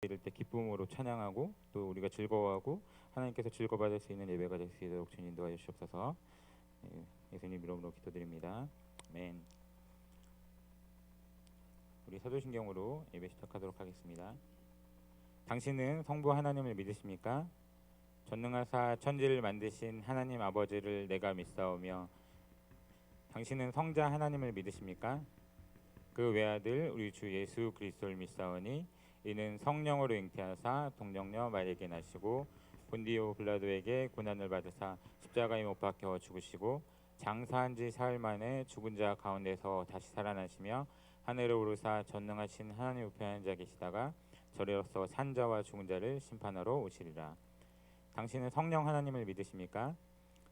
이럴 때 기쁨으로 찬양하고 또 우리가 즐거워하고 하나님께서 즐거워받을 수 있는 예배가 될 수 있도록 주님 인도하여 주시옵소서. 예수님 이름으로 기도드립니다. 아멘. 우리 사도신경으로 예배 시작하도록 하겠습니다. 당신은 성부 하나님을 믿으십니까? 전능하사 천지를 만드신 하나님 아버지를 내가 믿사오며 당신은 성자 하나님을 믿으십니까? 그 외아들 우리 주 예수 그리스도를 믿사오니 이는 성령으로 잉태하사 동정녀 마리아에게 나시고 본디오 빌라도에게 고난을 받으사 십자가에 못 박혀 죽으시고 장사한 지 사흘 만에 죽은 자 가운데서 다시 살아나시며 하늘에 오르사 전능하신 하나님 우편에 앉아 계시다가 저리로서 산 자와 죽은 자를 심판하러 오시리라. 당신은 성령 하나님을 믿으십니까?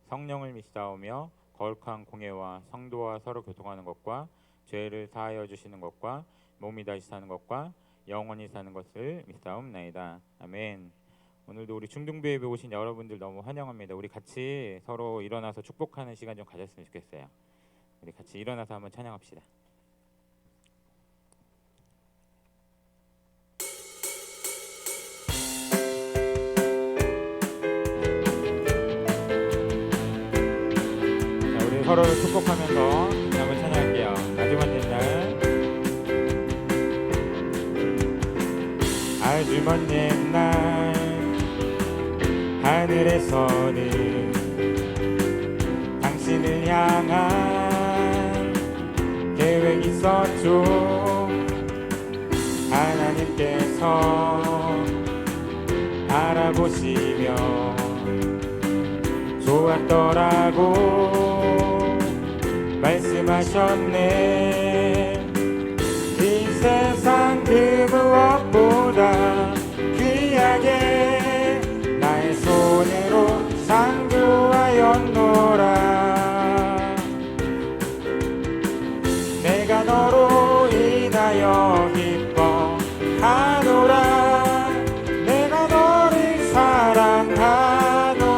성령을 믿사오며 거룩한 공예와 성도와 서로 교통하는 것과 죄를 사하여 주시는 것과 몸이 다시 사는 것과 영원히 사는 것을 믿사옵나이다. 아멘. 오늘도 우리 중등부 예배 오신 여러분들 너무 환영합니다. 우리 같이 서로 일어나서 축복하는 시간 좀 가졌으면 좋겠어요. 우리 같이 일어나서 한번 찬양합시다. 자, 우리 서로를 축복하면서 한번 찬양할게요. 마지막 옛날 아주 먼 옛날 하늘에서는 당신을 향한 계획이 있었죠. 하나님께서 알아보시며 좋았더라고 말씀하셨네. 이 세상 그 무엇보다 귀하게 나의 손으로 상주하였노라. 내가 너로 인하여 기뻐하노라. 내가 너를 사랑하노라.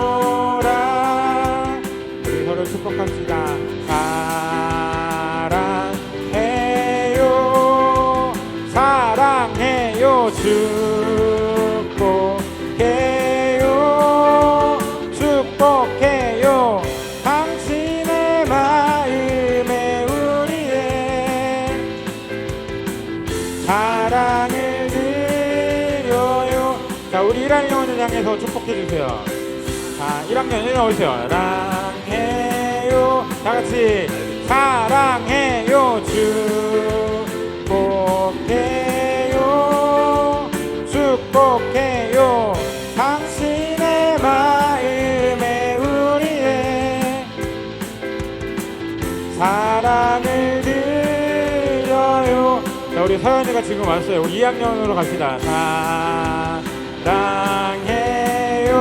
우리 서로 축복합시다. 사랑해요 사랑해요 축복해요 축복해요 당신의 마음에 우리의 사랑을 드려요. 자, 우리 1학년을 향해서 축복해주세요. 자, 1학년 일어나오세요. 사랑해요 다같이 사랑해요 축복해요 축복해요 당신의 마음에 우리의 사랑을 드려요. 자, 우리 서연이가 지금 왔어요. 우리 2학년으로 갑시다. 사랑해요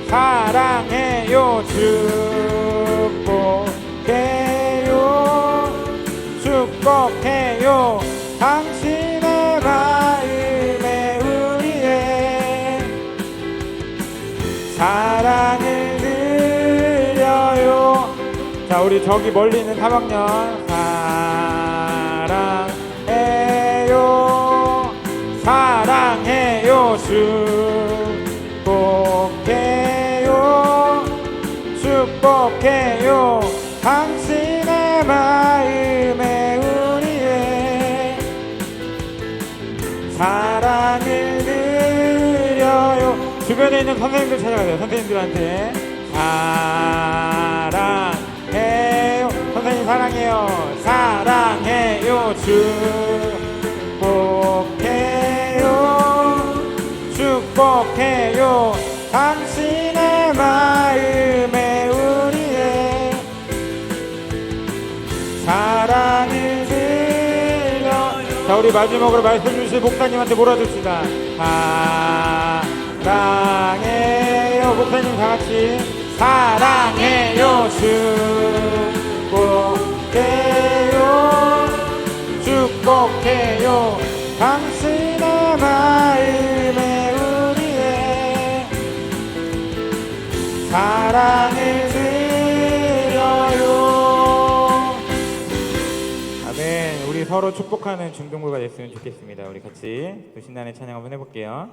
사랑해요 축복해요 축복해요 당신의 마음에 우리의 사랑을 드려요. 자, 우리 저기 멀리 있는 3학년 사랑해요 사랑해요 축복해요 축복해요 당신의 마음에 우리의 사랑을 드려요. 주변에 있는 선생님들 찾아가세요. 선생님들한테 사랑해요 선생님 사랑해요 사랑해요 축복해요 축복해요 당신의 마음에 우리의 사랑을 드려요. 자, 우리 마지막으로 말씀 주실 목사님한테 몰아줍시다. 사랑해요 목사님 다같이 사랑해요 축복해요 축복해요 당신의 마음에 우리의 사랑을 드려요. 아멘. 우리 서로 축복하는 중등부가 됐으면 좋겠습니다. 우리 같이 또 신나는 찬양 한번 해볼게요.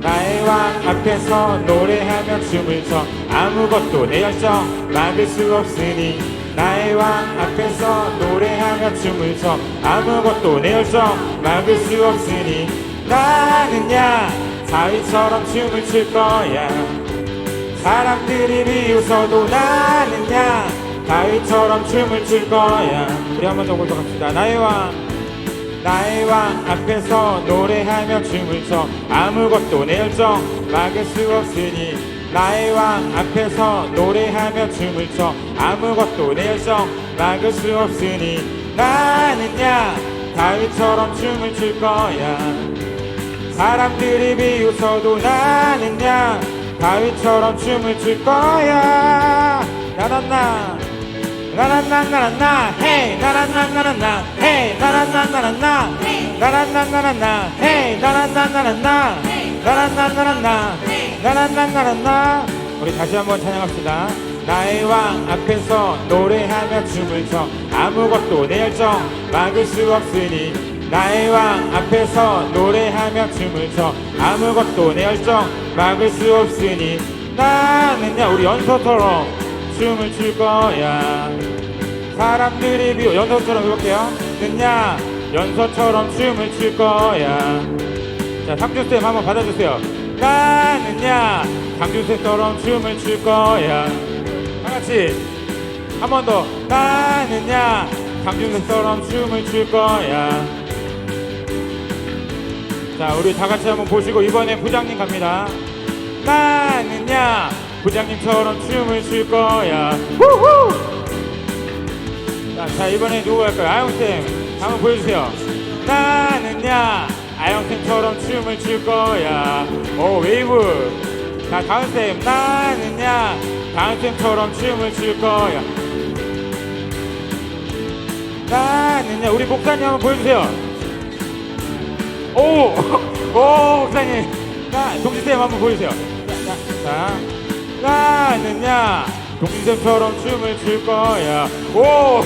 나의 왕 앞에서 노래하며 춤을 춰 아무것도 내 열정 막을 수 없으니 나의 왕 앞에서 노래하며 춤을 춰 아무것도 내 열정 막을 수 없으니 나는야 다윗처럼 춤을 출 거야 사람들이 비웃어도 나는야 다윗처럼 춤을 출 거야 우리 한 번 더 고백합시다. 나의 왕 앞에서 노래하며 춤을 춰 아무것도 내 열정 막을 수 없으니 나의 왕 앞에서 노래하며 춤을 춰 아무것도 내 열정 막을 수 없으니 나는야 다윗처럼 춤을 출 거야 사람들이 비웃어도 나는야 다윗처럼 춤을 출 거야 나란나나란나 헤이 나란나나란나 헤이 나란나나란나 나란나나란나 헤이 나란나나란나 나란나나란나 나란나나란나 우리 다시 한번 찬양합시다. 나의 왕 앞에서 노래하며 춤을 춰 아무것도 내 열정 막을 수 없으니 나의 왕 앞에서 노래하며 춤을 춰 아무것도 내 열정 막을 수 없으니 나는야 우리 연서처럼 춤을 출 거야 사람들이 비웃 연서처럼 해볼게요. 는야 연서처럼 춤을 출 거야. 자 상준쌤 한번 받아주세요. 나는야 상준쌤처럼 춤을 출 거야. 다같이 한 번 더. 나는야 상준쌤처럼 춤을 출 거야. 자 우리 다같이 한번 보시고 이번에 부장님 갑니다. 나는야 부장님처럼 춤을 출 거야. 후후. 자 이번에 누구 할까요? 아영쌤 한번 보여주세요. 나는야 아영쌤처럼 춤을 출 거야. 오 웨이브. 자 다은쌤 나는야 다은쌤처럼 춤을 출 거야. 나는야 우리 목사님 한번 보여주세요. 오 목사님. 동진쌤 한번 보여주세요. 자 나는야 동진쌤처럼 춤을 출 거야. 오!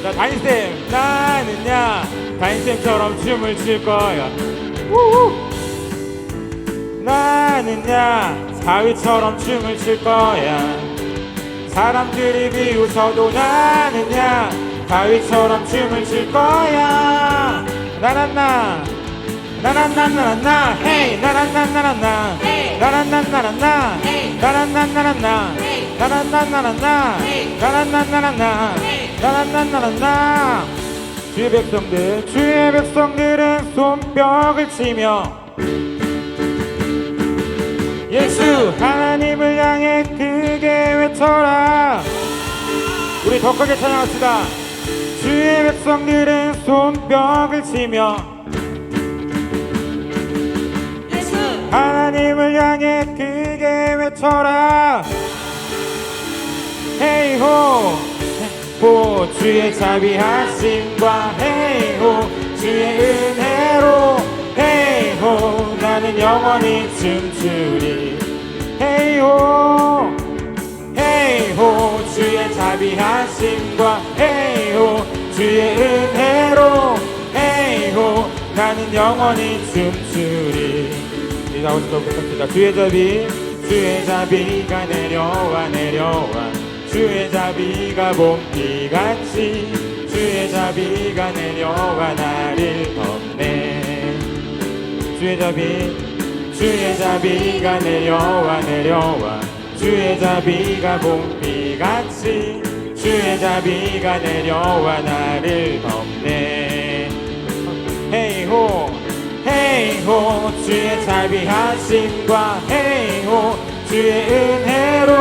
자 다인쌤 나는야 다인쌤처럼 춤을 출 거야. 우후! 나는야 다윗처럼 춤을 출 거야. 사람들이 비웃어도 나는야 다윗처럼 춤을 출 거야. 나란나 나란나나란나 헤이 나란나나란나 나란나나란나 나란나나란나 나란나나란나 나란나나란나 나란나나란나 주의 백성들은 손뼉을 치며 예수 하나님을 향해 크게 외쳐라. 우리 더 크게 찬양합시다. 주의 백성들은 손뼉을 치며 하나님을 향해 크게 외쳐라. 헤이호 호 주의 자비하심과 헤이호 주의 은혜로 헤이호 나는 영원히 춤추리. 헤이호 헤이호 주의 자비하심과 헤이호 주의 은혜로 헤이호 나는 영원히 춤추리. 나오시도록 부탁드립니다. 주의 자비가 내려와 주의 자비가 봄비같이 주의 자비가 내려와 나를 덮네. 주의 자비가 내려와 주의 자비가 봄비같이 주의 자비가 내려와 나를 덮네. 헤이호 헤이호 주의 자비하심과 헤이호 주의 은혜로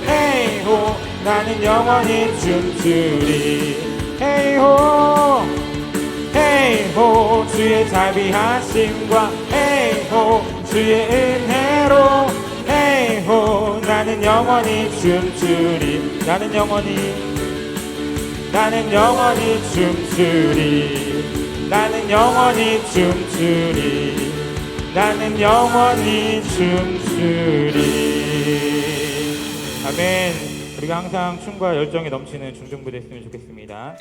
헤이호 나는 영원히 춤추리. 헤이호 헤이호 주의 자비하심과 헤이호 주의 은혜로 헤이호 나는 영원히 춤추리. 나는 나는 영원히 춤추리. 나는 영원히 춤추리. 나는 영원히 춤추리. 아멘. 우리가 항상 춤과 열정이 넘치는 중등부대 했으면 좋겠습니다.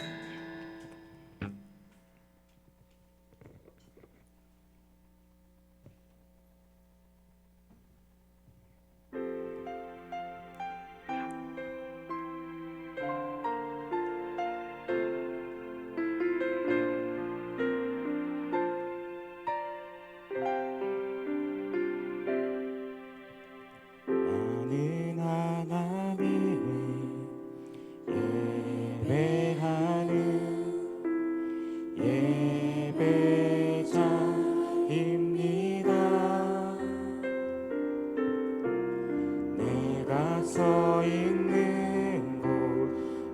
서 있는 곳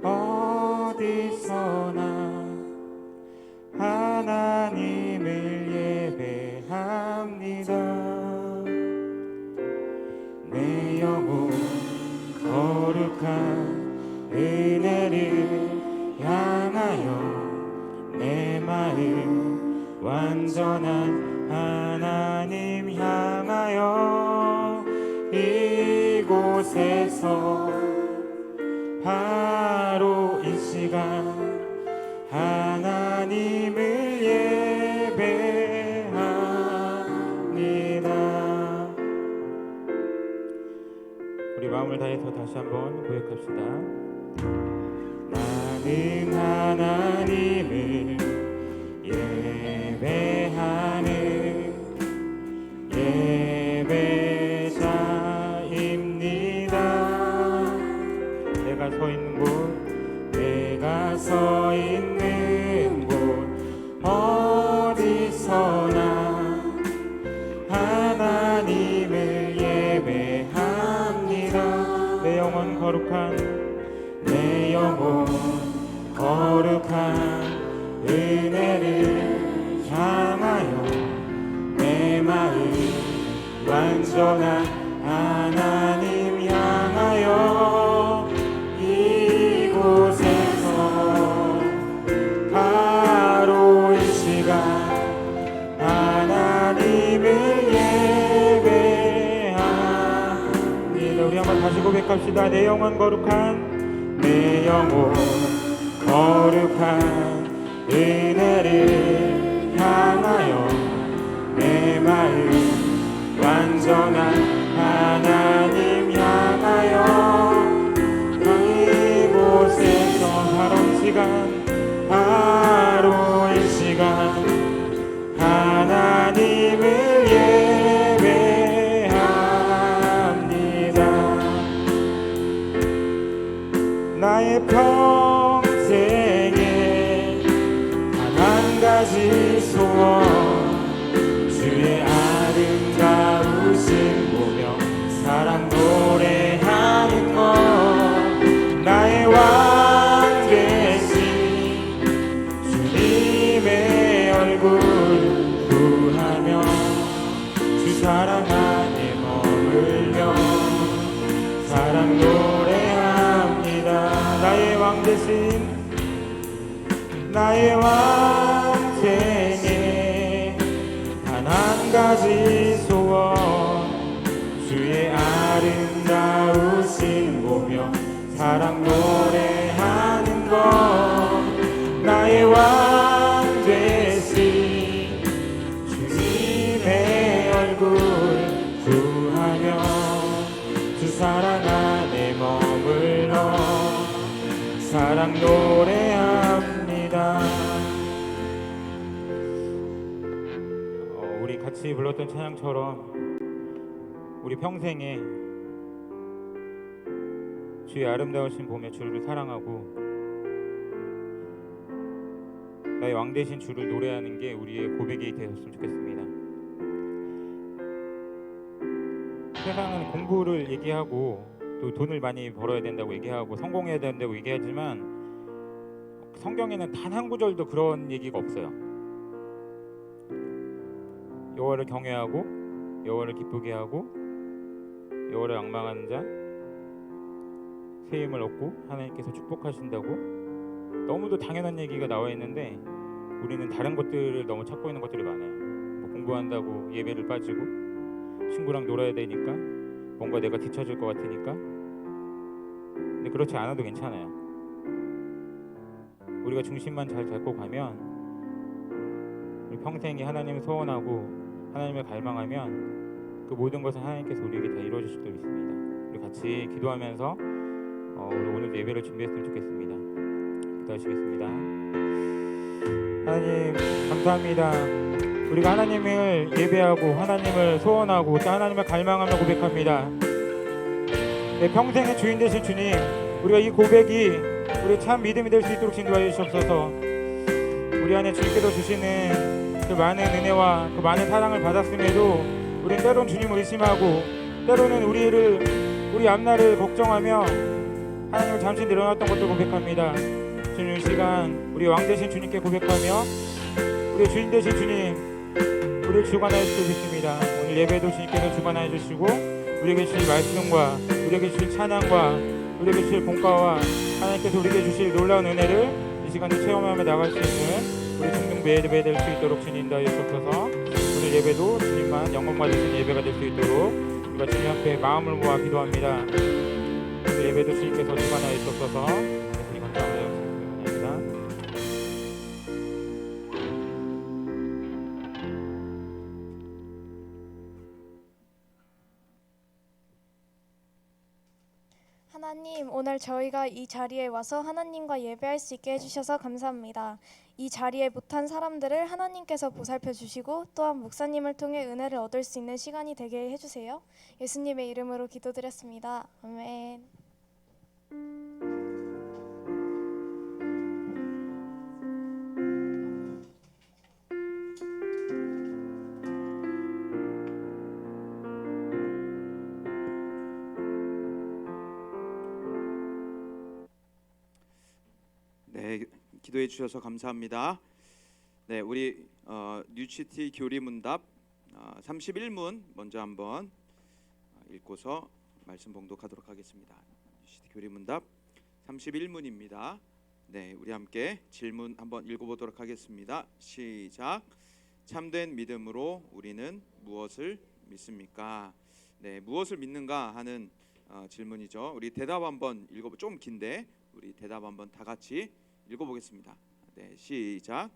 어디서나 하나님을 예배합니다. 내 영혼 거룩한 은혜를 향하여 내 마음 완전한 하나님 향하여 이곳에서 바로 이 시간 하나님을 예배합니다. 우리 마음을 다해서 다시 한번 고백합시다. 나는 하나님을 예배하는 예배자입니다. 내가 서 있는 곳, 내가 서 있는 곳 어디서나 하나님을 예배합니다. 내 영혼 거룩한 내 영혼 거룩한 은혜를 향하여 내 마음 완전한 하나님 향하여 이곳에서 바로 이 시간 하나님을 예배합니다. 우리 한번 다시 고백합시다. 내 영혼 거룩한 내 영혼 거룩한 은혜를 향하여 내 마음 완전한 하나님 향하여 이곳에서 바로 이 시간 바로 이 시간 하나님을 예배합니다. 나의 평생에 단 한 가지 소원 주의 아름다우신 보며 사랑 노래하는 것 나의 왕 되신 주님의 얼굴 구하며 주 사랑 안에 머물며 사랑 노래합니다. 나의 왕 되신 나의 왕 되네 단 한 가지 소원 주의 아름다우신 보며 사랑 노래하는 것 나의 왕 되신 주님의 얼굴 구하며 주 사랑 안에 머물러 사랑 노래합니다. 우리 같이 불렀던 찬양처럼 우리 평생에 주의 아름다우신 봄에 주를 사랑하고 나의 왕 되신 주를 노래하는 게 우리의 고백이 되었으면 좋겠습니다. 세상은 공부를 얘기하고 또 돈을 많이 벌어야 된다고 얘기하고 성공해야 된다고 얘기하지만 성경에는 단 한 구절도 그런 얘기가 없어요. 여호와를 경외하고 여호와를 기쁘게 하고 여호와를 앙망하는 자 새 힘을 얻고 하나님께서 축복하신다고 너무도 당연한 얘기가 나와 있는데 우리는 다른 것들을 너무 찾고 있는 것들이 많아요. 뭐 공부한다고 예배를 빠지고, 친구랑 놀아야 되니까, 뭔가 내가 뒤처질 것 같으니까. 근데 그렇지 않아도 괜찮아요. 우리가 중심만 잘 잡고 가면, 우리 평생이 하나님을 소원하고 하나님을 갈망하면 그 모든 것은 하나님께서 우리에게 다 이루어주실 줄 믿습니다. 우리 같이 기도하면서 우리 오늘 예배를 준비했으면 좋겠습니다. 기도하시겠습니다. 하나님 감사합니다. 우리가 하나님을 예배하고 하나님을 소원하고 또 하나님을 갈망하며 고백합니다. 내 평생의 주인 되신 주님, 우리가 이 고백이 우리 참 믿음이 될 수 있도록 인도하여 주시옵소서. 우리 안에 주님께서 주시는 그 많은 은혜와 그 많은 사랑을 받았음에도 우리는 때론 주님을 의심하고, 때로는 우리 앞날을 걱정하며 하나님을 잠시 내려놨던 것을 고백합니다. 주님, 이 시간 우리 왕 되신 주님께 고백하며 우리 주인 되신 주님, 우리를 주관하여 주시겠습니다. 오늘 예배도 주님께서 주관하여 주시고, 우리에게 주실 말씀과 우리에게 주실 찬양과 우리에게 주실 공과와 하나님께서 우리에게 주실 놀라운 은혜를 이 시간에 체험하며 나갈 수 있는 우리 중등 예배 될 수 있도록 주님 인도하여 주옵소서. 오늘 예배도 주님만 영광 받으신 예배가 될 수 있도록 우리가 주님 앞에 마음을 모아 기도합니다. 오늘 예배도 주님께서 주관하여 주옵소서. 주님 감사합니다. 하나님, 오늘 저희가 이 자리에 와서 하나님과 예배할 수 있게 해주셔서 감사합니다. 이 자리에 못한 사람들을 하나님께서 보살펴 주시고 또한 목사님을 통해 은혜를 얻을 수 있는 시간이 되게 해주세요. 예수님의 이름으로 기도드렸습니다. 아멘. 네, 기도해 주셔서 감사합니다. 네, 우리 뉴시티 교리문답 31문 먼저 한번 읽고서 말씀 봉독하도록 하겠습니다. 뉴시티 교리문답 31문입니다. 네, 우리 함께 질문 한번 읽어보도록 하겠습니다. 시작. 참된 믿음으로 우리는 무엇을 믿습니까? 네, 무엇을 믿는가 하는 질문이죠. 우리 대답 한번 읽어보. 좀 긴데 우리 대답 한번 다 같이 읽어보겠습니다. 네, 시작.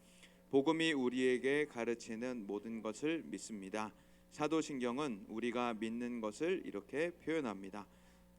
복음이 우리에게 가르치는 모든 것을 믿습니다. 사도신경은 우리가 믿는 것을 이렇게 표현합니다.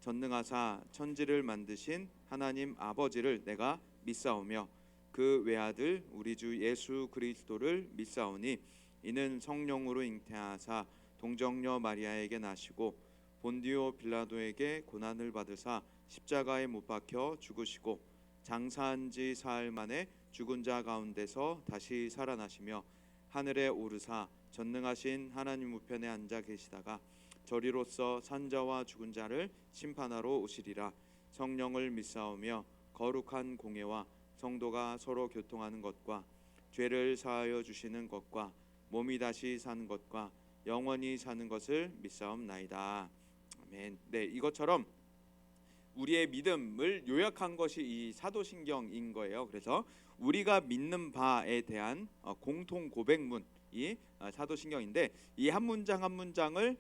전능하사 천지를 만드신 하나님 아버지를 내가 믿사오며 그 외아들 우리 주 예수 그리스도를 믿사오니 이는 성령으로 잉태하사 동정녀 마리아에게 나시고 본디오 빌라도에게 고난을 받으사 십자가에 못 박혀 죽으시고 장사한 지 사흘 만에 죽은 자 가운데서 다시 살아나시며 하늘에 오르사 전능하신 하나님 우편에 앉아 계시다가 저리로서 산자와 죽은 자를 심판하러 오시리라. 성령을 믿사오며 거룩한 공예와 성도가 서로 교통하는 것과 죄를 사하여 주시는 것과 몸이 다시 사는 것과 영원히 사는 것을 믿사옵나이다. 아멘. 네, 이것처럼 우리의 믿음을 요약한 것이 이 사도신경인 거예요. 그래서 우리가 믿는 바에 대한 공통 고백문이 사도신경인데, 이 한 문장 한 문장을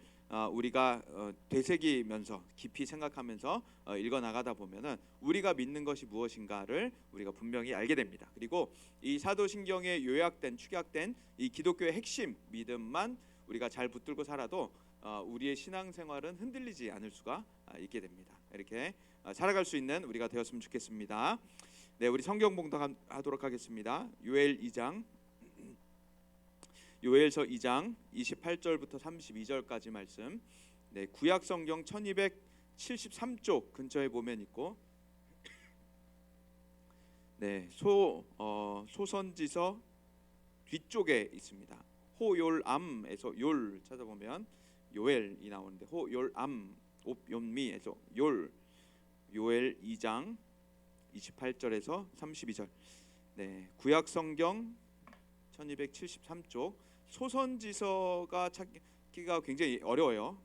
우리가 되새기면서 깊이 생각하면서 읽어 나가다 보면은 우리가 믿는 것이 무엇인가를 우리가 분명히 알게 됩니다. 그리고 이 사도신경에 요약된 축약된 이 기독교의 핵심 믿음만 우리가 잘 붙들고 살아도 우리의 신앙생활은 흔들리지 않을 수가 있게 됩니다. 이렇게 살아갈 수 있는 우리가 되었으면 좋겠습니다. 네, 우리 성경 봉독하도록 하겠습니다. 요엘 2장, 요엘서 2장 28절부터 32절까지 말씀. 네, 구약 성경 1273쪽 근처에 보면 있고, 네, 소선지서 뒤쪽에 있습니다. 호욜암에서 욜 찾아보면 요엘이 나오는데, 호욜암 옵연미에서 요엘 2장 28절에서 32절. 네, 구약 성경 1273쪽 소선지서가 찾기가 굉장히 어려워요.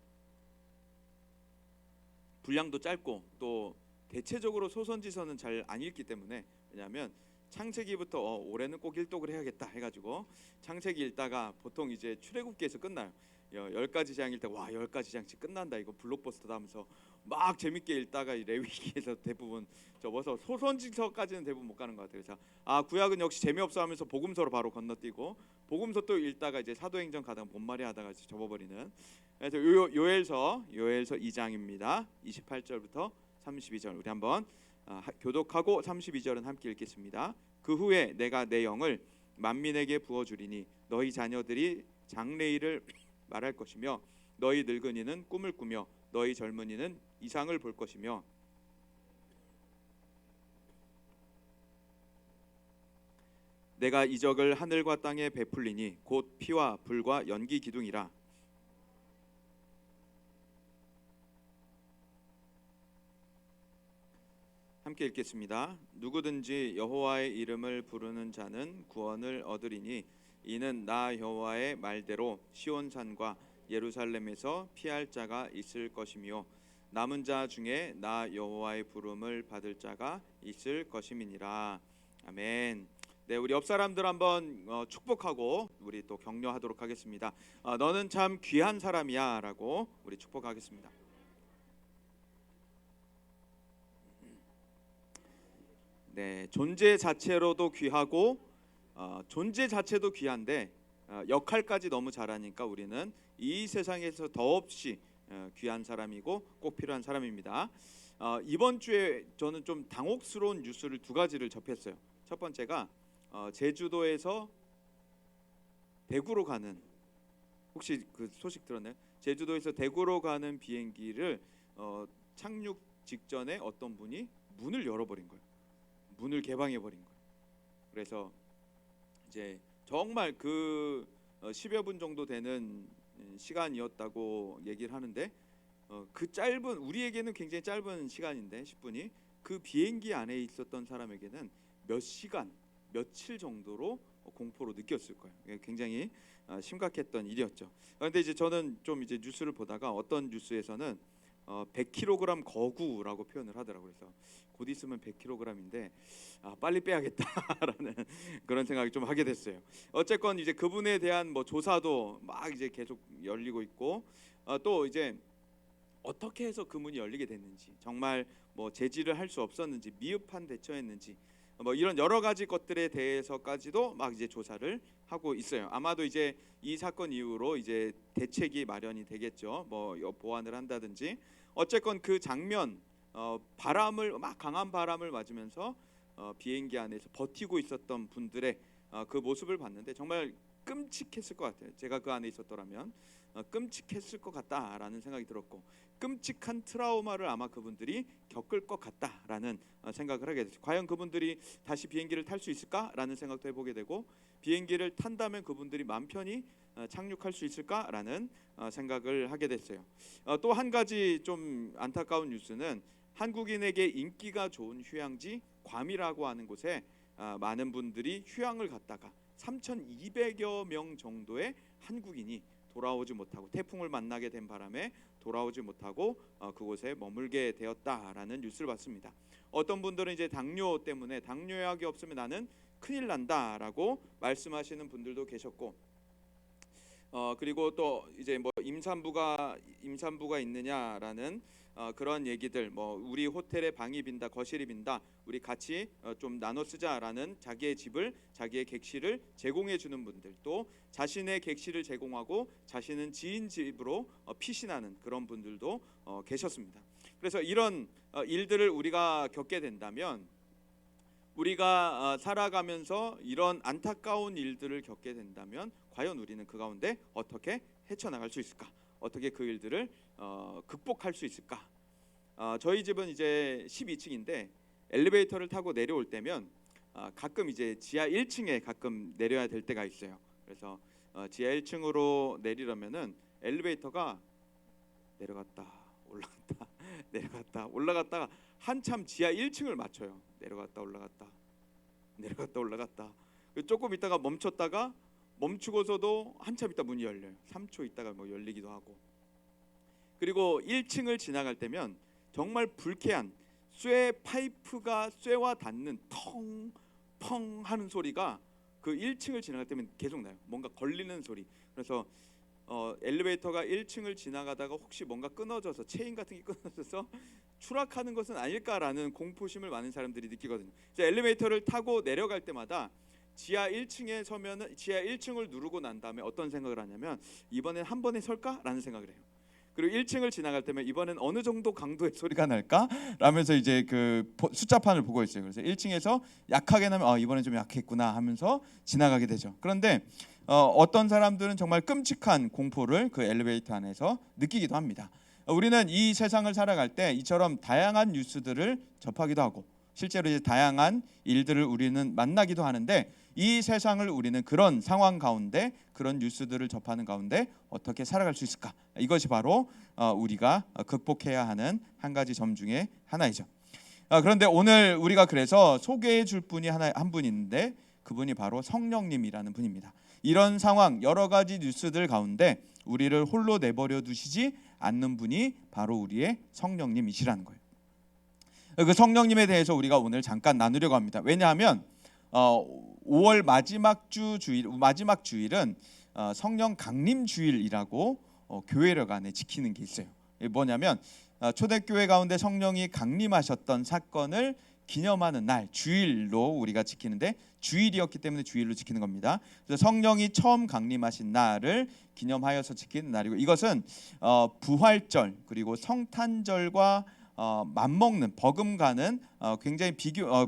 분량도 짧고 또 대체적으로 소선지서는 잘 안 읽기 때문에 왜냐하면 창세기부터 올해는 꼭 일독을 해야겠다 해가지고 창세기 읽다가 보통 이제 출애굽기에서 끝나요. 10가지 장 읽다가 와 10가지 장씩 끝난다 이거 블록버스터다 하면서 막 재밌게 읽다가 이 레위기에서 대부분 접어서 소선지서까지는 대부분 못 가는 것 같아요. 그래서 구약은 역시 재미없어 하면서 복음서로 바로 건너뛰고 복음서 또 읽다가 이제 사도행전 가다가 본말이 하다가 이제 접어버리는. 그래서 요엘서 2장입니다. 28절부터 32절 우리 한번 교독하고 32절은 함께 읽겠습니다. 그 후에 내가 내 영을 만민에게 부어주리니 너희 자녀들이 장래일을 말할 것이며 너희 늙은이는 꿈을 꾸며 너희 젊은이는 이상을 볼 것이며 내가 이적을 하늘과 땅에 베풀리니 곧 피와 불과 연기 기둥이라. 함께 읽겠습니다. 누구든지 여호와의 이름을 부르는 자는 구원을 얻으리니 이는 나 여호와의 말대로 시온산과 예루살렘에서 피할 자가 있을 것이며 남은 자 중에 나 여호와의 부름을 받을 자가 있을 것임이니라. 아멘. 네, 우리 옆 사람들 한번 축복하고 우리 또 격려하도록 하겠습니다. 너는 참 귀한 사람이야라고 우리 축복하겠습니다. 네, 존재 자체로도 귀하고 존재 자체도 귀한데 역할까지 너무 잘하니까 우리는 이 세상에서 더없이 귀한 사람이고 꼭 필요한 사람입니다. 이번 주에 저는 좀 당혹스러운 뉴스를 두 가지를 접했어요. 첫 번째가 제주도에서 대구로 가는, 혹시 그 소식 들었나요? 제주도에서 대구로 가는 비행기를 착륙 직전에 어떤 분이 문을 열어버린 거예요. 문을 개방해버린 거예요. 그래서 이제 정말 그 10여 분 정도 되는 시간이었다고 얘기를 하는데 그 짧은, 우리에게는 굉장히 짧은 시간인데 10분이 그 비행기 안에 있었던 사람에게는 몇 시간, 며칠 정도로 공포로 느꼈을 거예요. 굉장히 심각했던 일이었죠. 그런데 이제 저는 좀 이제 뉴스를 보다가 어떤 뉴스에서는 100kg 거구라고 표현을 하더라고요. 그래서 곧 있으면 100kg인데 빨리 빼야겠다라는 그런 생각이 좀 하게 됐어요. 어쨌건 이제 그분에 대한 뭐 조사도 막 이제 계속 열리고 있고 또 이제 어떻게 해서 그 문이 열리게 됐는지, 정말 뭐 제지를 할 수 없었는지, 미흡한 대처였는지, 뭐 이런 여러 가지 것들에 대해서까지도 막 이제 조사를 하고 있어요. 아마도 이제 이 사건 이후로 이제 대책이 마련이 되겠죠. 뭐 보완을 한다든지. 어쨌건 그 장면, 바람을 막 강한 바람을 맞으면서 비행기 안에서 버티고 있었던 분들의 그 모습을 봤는데 정말 끔찍했을 것 같아요. 제가 그 안에 있었더라면 끔찍했을 것 같다라는 생각이 들었고, 끔찍한 트라우마를 아마 그분들이 겪을 것 같다라는 생각을 하게 됐어요. 과연 그분들이 다시 비행기를 탈 수 있을까라는 생각도 해보게 되고, 비행기를 탄다면 그분들이 마음 편히 착륙할 수 있을까라는 생각을 하게 됐어요. 또 한 가지 좀 안타까운 뉴스는 한국인에게 인기가 좋은 휴양지 괌이라고 하는 곳에 많은 분들이 휴양을 갔다가 3,200여 명 정도의 한국인이 돌아오지 못하고, 태풍을 만나게 된 바람에 돌아오지 못하고 그곳에 머물게 되었다라는 뉴스를 봤습니다. 어떤 분들은 이제 당뇨 때문에 당뇨약이 없으면 나는 큰일 난다라고 말씀하시는 분들도 계셨고, 그리고 또 이제 뭐 임산부가 있느냐라는 그런 얘기들, 뭐 우리 호텔에 방이 빈다, 거실이 빈다, 우리 같이 좀 나눠 쓰자라는 자기의 집을, 자기의 객실을 제공해 주는 분들, 또 자신의 객실을 제공하고 자신은 지인 집으로 피신하는 그런 분들도 계셨습니다. 그래서 이런 일들을 우리가 겪게 된다면, 우리가 살아가면서 이런 안타까운 일들을 겪게 된다면 과연 우리는 그 가운데 어떻게 헤쳐나갈 수 있을까? 어떻게 그 일들을 극복할 수 있을까? 저희 집은 이제 12층인데 엘리베이터를 타고 내려올 때면 가끔 이제 지하 1층에 가끔 내려야 될 때가 있어요. 그래서 지하 1층으로 내리려면은 엘리베이터가 내려갔다 올라갔다 내려갔다 올라갔다가 한참 지하 1층을 맞춰요. 내려갔다 올라갔다 내려갔다 올라갔다. 조금 있다가 멈췄다가 멈추고서도 한참 있다 문이 열려요. 3초 있다가 뭐 열리기도 하고. 그리고 1층을 지나갈 때면 정말 불쾌한, 쇠 파이프가 쇠와 닿는 텅 하는 소리가 그 1층을 지나갈 때면 계속 나요. 뭔가 걸리는 소리. 그래서 엘리베이터가 1층을 지나가다가 혹시 뭔가 끊어져서 체인 같은 게 끊어져서 추락하는 것은 아닐까라는 공포심을 많은 사람들이 느끼거든요. 이제 엘리베이터를 타고 내려갈 때마다 지하 1층에 서면은 지하 1층을 누르고 난 다음에 어떤 생각을 하냐면 이번엔 한 번에 설까라는 생각을 해요. 그리고 1층을 지나갈 때면 이번엔 어느 정도 강도의 소리가 날까? 라면서 이제 그 숫자판을 보고 있어요. 그래서 1층에서 약하게 나면 이번엔 좀 약했구나 하면서 지나가게 되죠. 그런데 어떤 사람들은 정말 끔찍한 공포를 그 엘리베이터 안에서 느끼기도 합니다. 우리는 이 세상을 살아갈 때 이처럼 다양한 뉴스들을 접하기도 하고 실제로 이제 다양한 일들을 우리는 만나기도 하는데 이 세상을 우리는 그런 상황 가운데 그런 뉴스들을 접하는 가운데 어떻게 살아갈 수 있을까? 이것이 바로 우리가 극복해야 하는 한 가지 점 중에 하나이죠. 그런데 오늘 우리가 그래서 소개해 줄 분이 한 분 있는데 그분이 바로 성령님이라는 분입니다. 이런 상황 여러 가지 뉴스들 가운데 우리를 홀로 내버려 두시지 않는 분이 바로 우리의 성령님이시라는 거예요. 그 성령님에 대해서 우리가 오늘 잠깐 나누려고 합니다. 왜냐하면 5월 마지막 주일은 성령 강림 주일이라고 교회력 안에 지키는 게 있어요. 이게 뭐냐면 초대교회 가운데 성령이 강림하셨던 사건을 기념하는 날 주일로 우리가 지키는데 주일이었기 때문에 주일로 지키는 겁니다. 그래서 성령이 처음 강림하신 날을 기념하여서 지키는 날이고 이것은 부활절 그리고 성탄절과 맞먹는 버금가는 굉장히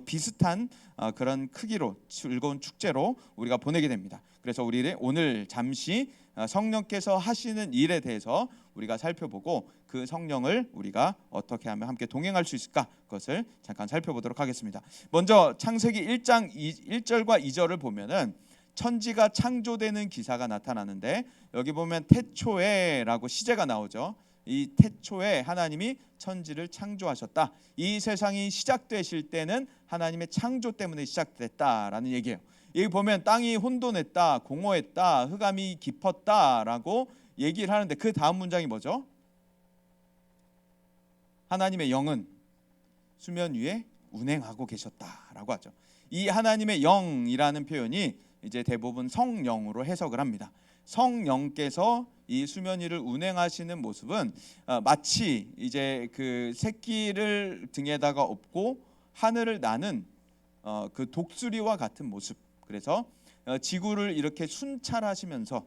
비슷한 그런 크기로 즐거운 축제로 우리가 보내게 됩니다. 그래서 우리 오늘 잠시 성령께서 하시는 일에 대해서 우리가 살펴보고 그 성령을 우리가 어떻게 하면 함께 동행할 수 있을까 그것을 잠깐 살펴보도록 하겠습니다. 먼저 창세기 1장 1절과 2절을 보면은 천지가 창조되는 기사가 나타나는데 여기 보면 태초에라고 시제가 나오죠. 이 태초에 하나님이 천지를 창조하셨다. 이 세상이 시작되실 때는 하나님의 창조 때문에 시작됐다라는 얘기예요. 여기 보면 땅이 혼돈했다, 공허했다, 흑암이 깊었다라고 얘기를 하는데 그 다음 문장이 뭐죠? 하나님의 영은 수면 위에 운행하고 계셨다라고 하죠. 이 하나님의 영이라는 표현이 이제 대부분 성령으로 해석을 합니다. 성령께서 이 수면 위를 운행하시는 모습은 마치 이제 그 새끼를 등에다가 업고 하늘을 나는 그 독수리와 같은 모습. 그래서 지구를 이렇게 순찰하시면서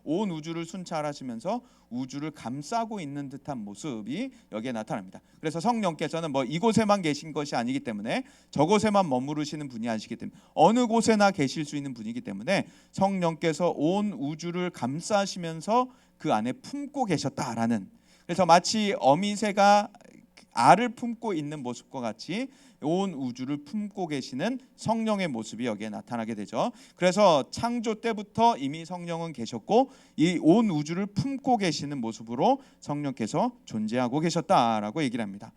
온 우주를 순찰하시면서 우주를 감싸고 있는 듯한 모습이 여기에 나타납니다. 그래서 성령께서는 뭐 이곳에만 계신 것이 아니기 때문에 저곳에만 머무르시는 분이 아니시기 때문에 어느 곳에나 계실 수 있는 분이기 때문에 성령께서 온 우주를 감싸시면서 그 안에 품고 계셨다라는, 그래서 마치 어미새가 알을 품고 있는 모습과 같이 온 우주를 품고 계시는 성령의 모습이 여기에 나타나게 되죠. 그래서 창조 때부터 이미 성령은 계셨고 이 온 우주를 품고 계시는 모습으로 성령께서 존재하고 계셨다라고 얘기를 합니다.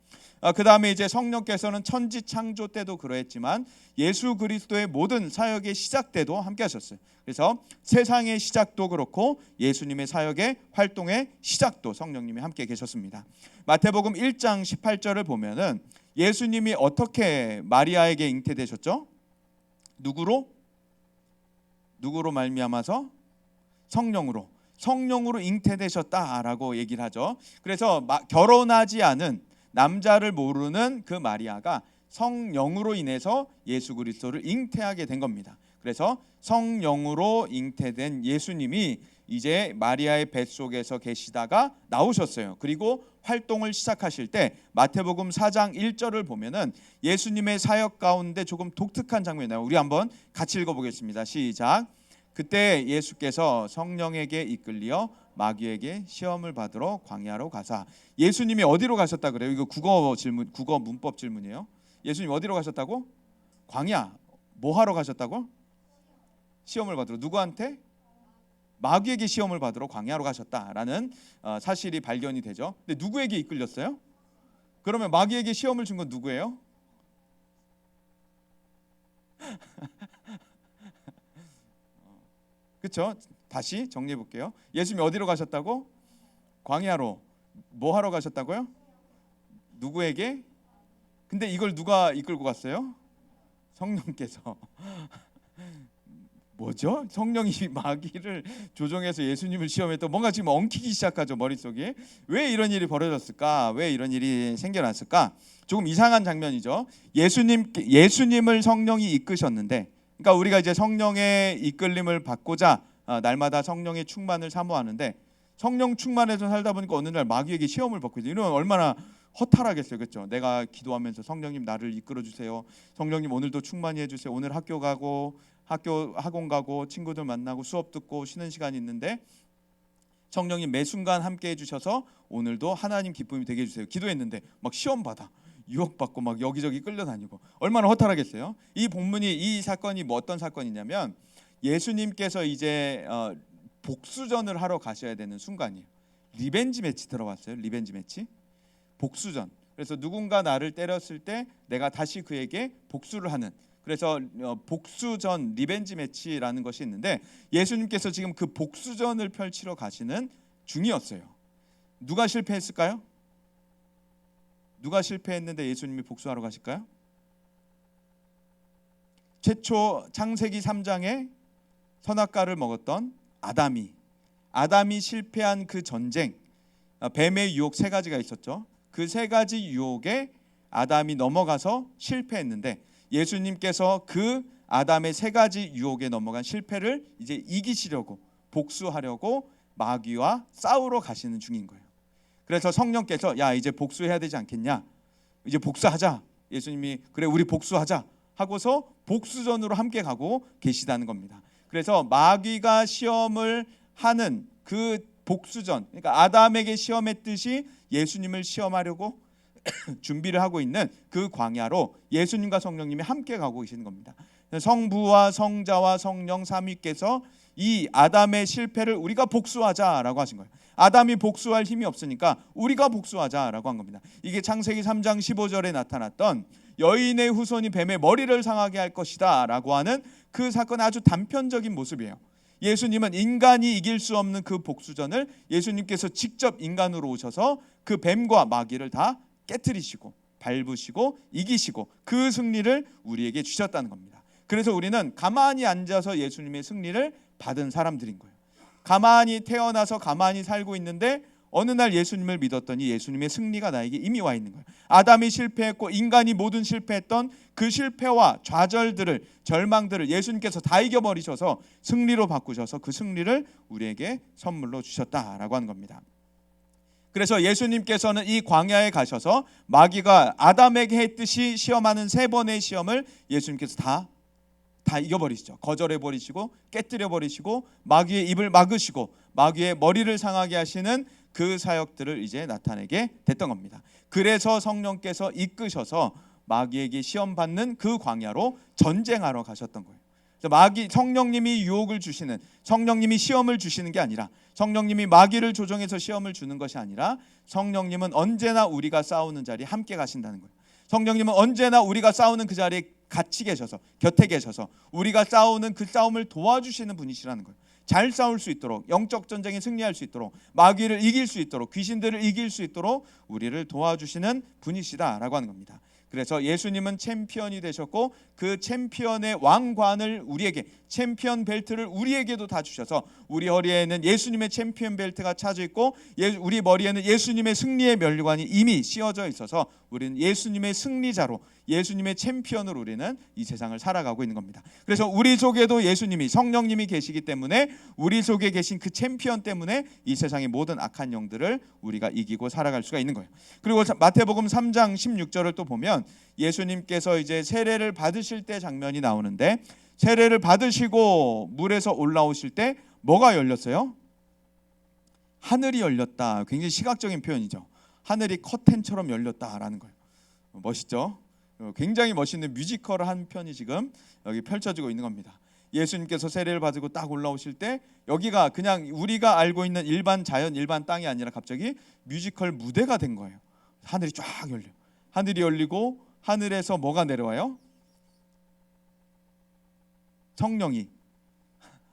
그 다음에 이제 성령께서는 천지 창조 때도 그러했지만 예수 그리스도의 모든 사역의 시작 때도 함께 하셨어요. 그래서 세상의 시작도 그렇고 예수님의 사역의 활동의 시작도 성령님이 함께 계셨습니다. 마태복음 1장 18절을 보면은 예수님이 어떻게 마리아에게 잉태되셨죠? 누구로 말미암아서? 성령으로 잉태되셨다라고 얘기를 하죠. 그래서 결혼하지 않은 남자를 모르는 그 마리아가 성령으로 인해서 예수 그리스도를 잉태하게 된 겁니다. 그래서 성령으로 잉태된 예수님이 이제 마리아의 뱃속에서 계시다가 나오셨어요. 그리고 활동을 시작하실 때 마태복음 4장 1절을 보면은 예수님의 사역 가운데 조금 독특한 장면이 나와요. 우리 한번 같이 읽어보겠습니다. 시작. 그때 예수께서 성령에게 이끌려 마귀에게 시험을 받으러 광야로 가사. 예수님이 어디로 가셨다 그래요? 이거 국어 문법 질문이에요. 예수님 어디로 가셨다고? 광야. 뭐 하러 가셨다고? 시험을 받으러. 누구한테? 마귀에게 시험을 받으러 광야로 가셨다라는 사실이 발견이 되죠. 근데 누구에게 이끌렸어요? 그러면 마귀에게 시험을 준 건 누구예요? 그렇죠? 다시 정리해 볼게요. 예수님이 어디로 가셨다고? 광야로. 뭐 하러 가셨다고요? 누구에게? 근데 이걸 누가 이끌고 갔어요? 성령께서. 뭐죠? 성령이 마귀를 조종해서 예수님을 시험했던 뭔가 지금 엉키기 시작하죠, 머릿속에. 왜 이런 일이 벌어졌을까? 왜 이런 일이 생겨났을까? 조금 이상한 장면이죠. 예수님을 성령이 이끄셨는데, 그러니까 우리가 이제 성령의 이끌림을 받고자 날마다 성령의 충만을 사모하는데, 성령 충만해서 살다 보니까 어느 날 마귀에게 시험을 받고 있어요. 이러면 얼마나 허탈하겠어요, 그렇죠? 내가 기도하면서 성령님 나를 이끌어 주세요. 성령님 오늘도 충만히 해주세요. 오늘 학교 가고 학원 가고 친구들 만나고 수업 듣고 쉬는 시간이 있는데 성령님 매 순간 함께 해주셔서 오늘도 하나님 기쁨이 되게 해주세요. 기도했는데 막 시험 받아, 유혹받고 막 여기저기 끌려다니고 얼마나 허탈하겠어요. 이 본문이 이 사건이 뭐 어떤 사건이냐면 예수님께서 이제 복수전을 하러 가셔야 되는 순간이에요. 리벤지 매치 들어봤어요? 리벤지 매치? 복수전. 그래서 누군가 나를 때렸을 때 내가 다시 그에게 복수를 하는, 그래서 복수전 리벤지 매치라는 것이 있는데 예수님께서 지금 그 복수전을 펼치러 가시는 중이었어요. 누가 실패했을까요? 누가 실패했는데 예수님이 복수하러 가실까요? 최초 창세기 3장에 선악과를 먹었던 아담이 실패한 그 전쟁, 뱀의 유혹 세 가지가 있었죠. 그 세 가지 유혹에 아담이 넘어가서 실패했는데 예수님께서 그 아담의 세 가지 유혹에 넘어간 실패를 이제 이기시려고, 복수하려고 마귀와 싸우러 가시는 중인 거예요. 그래서 성령께서 야 이제 복수해야 되지 않겠냐, 이제 복수하자. 예수님이 그래 우리 복수하자 하고서 복수전으로 함께 가고 계시다는 겁니다. 그래서 마귀가 시험을 하는 그 복수전, 그러니까 아담에게 시험했듯이 예수님을 시험하려고 준비를 하고 있는 그 광야로 예수님과 성령님이 함께 가고 계시는 겁니다. 성부와 성자와 성령 삼위께서 이 아담의 실패를 우리가 복수하자라고 하신 거예요. 아담이 복수할 힘이 없으니까 우리가 복수하자라고 한 겁니다. 이게 창세기 3장 15절에 나타났던 여인의 후손이 뱀의 머리를 상하게 할 것이다 라고 하는 그 사건의 아주 단편적인 모습이에요. 예수님은 인간이 이길 수 없는 그 복수전을 예수님께서 직접 인간으로 오셔서 그 뱀과 마귀를 다 깨트리시고 밟으시고 이기시고 그 승리를 우리에게 주셨다는 겁니다. 그래서 우리는 가만히 앉아서 예수님의 승리를 받은 사람들인 거예요. 가만히 태어나서 가만히 살고 있는데 어느 날 예수님을 믿었더니 예수님의 승리가 나에게 이미 와 있는 거예요. 아담이 실패했고 인간이 모든 실패했던 그 실패와 좌절들을, 절망들을 예수님께서 다 이겨버리셔서 승리로 바꾸셔서 그 승리를 우리에게 선물로 주셨다라고 하는 겁니다. 그래서 예수님께서는 이 광야에 가셔서 마귀가 아담에게 했듯이 시험하는 세 번의 시험을 예수님께서 다 이겨버리시죠. 거절해버리시고 깨뜨려버리시고 마귀의 입을 막으시고 마귀의 머리를 상하게 하시는 그 사역들을 이제 나타내게 됐던 겁니다. 그래서 성령께서 이끄셔서 마귀에게 시험받는 그 광야로 전쟁하러 가셨던 거예요. 성령님이 유혹을 주시는, 성령님이 시험을 주시는 게 아니라, 성령님이 마귀를 조종해서 시험을 주는 것이 아니라 성령님은 언제나 우리가 싸우는 자리에 함께 가신다는 거예요. 성령님은 언제나 우리가 싸우는 그 자리에 같이 계셔서, 곁에 계셔서 우리가 싸우는 그 싸움을 도와주시는 분이시라는 거예요. 잘 싸울 수 있도록, 영적 전쟁에 승리할 수 있도록, 마귀를 이길 수 있도록, 귀신들을 이길 수 있도록 우리를 도와주시는 분이시다라고 하는 겁니다. 그래서 예수님은 챔피언이 되셨고 그 챔피언의 왕관을 우리에게, 챔피언 벨트를 우리에게도 다 주셔서 우리 허리에는 예수님의 챔피언 벨트가 차져 있고 우리 머리에는 예수님의 승리의 면류관이 이미 씌워져 있어서 우리는 예수님의 승리자로, 예수님의 챔피언으로 우리는 이 세상을 살아가고 있는 겁니다. 그래서 우리 속에도 예수님이, 성령님이 계시기 때문에 우리 속에 계신 그 챔피언 때문에 이 세상의 모든 악한 영들을 우리가 이기고 살아갈 수가 있는 거예요. 그리고 마태복음 3장 16절을 또 보면 예수님께서 이제 세례를 받으실 때 장면이 나오는데 세례를 받으시고 물에서 올라오실 때 뭐가 열렸어요? 하늘이 열렸다. 굉장히 시각적인 표현이죠. 하늘이 커튼처럼 열렸다라는 거예요. 멋있죠? 굉장히 멋있는 뮤지컬을 한 편이 지금 여기 펼쳐지고 있는 겁니다. 예수님께서 세례를 받고 딱 올라오실 때 여기가 그냥 우리가 알고 있는 일반 자연, 일반 땅이 아니라 갑자기 뮤지컬 무대가 된 거예요. 하늘이 쫙 열려. 하늘이 열리고 하늘에서 뭐가 내려와요? 성령이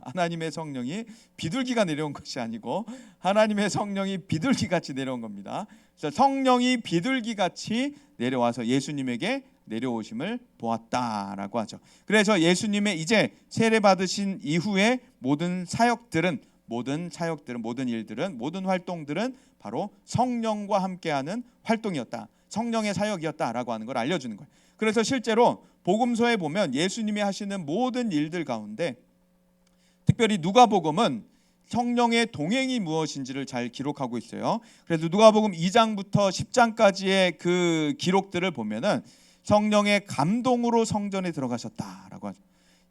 하나님의 성령이 비둘기가 내려온 것이 아니고 하나님의 성령이 비둘기같이 내려온 겁니다. 그래서 성령이 비둘기같이 내려와서 예수님에게 내려오심을 보았다라고 하죠. 그래서 예수님의 이제 세례 받으신 이후에 모든 사역들은 모든 일들은 모든 활동들은 바로 성령과 함께하는 활동이었다. 성령의 사역이었다라고 하는 걸 알려주는 거예요. 그래서 실제로 복음서에 보면 예수님이 하시는 모든 일들 가운데 특별히 누가복음은 성령의 동행이 무엇인지를 잘 기록하고 있어요. 그래서 누가복음 2장부터 10장까지의 그 기록들을 보면은 성령의 감동으로 성전에 들어가셨다라고 하죠.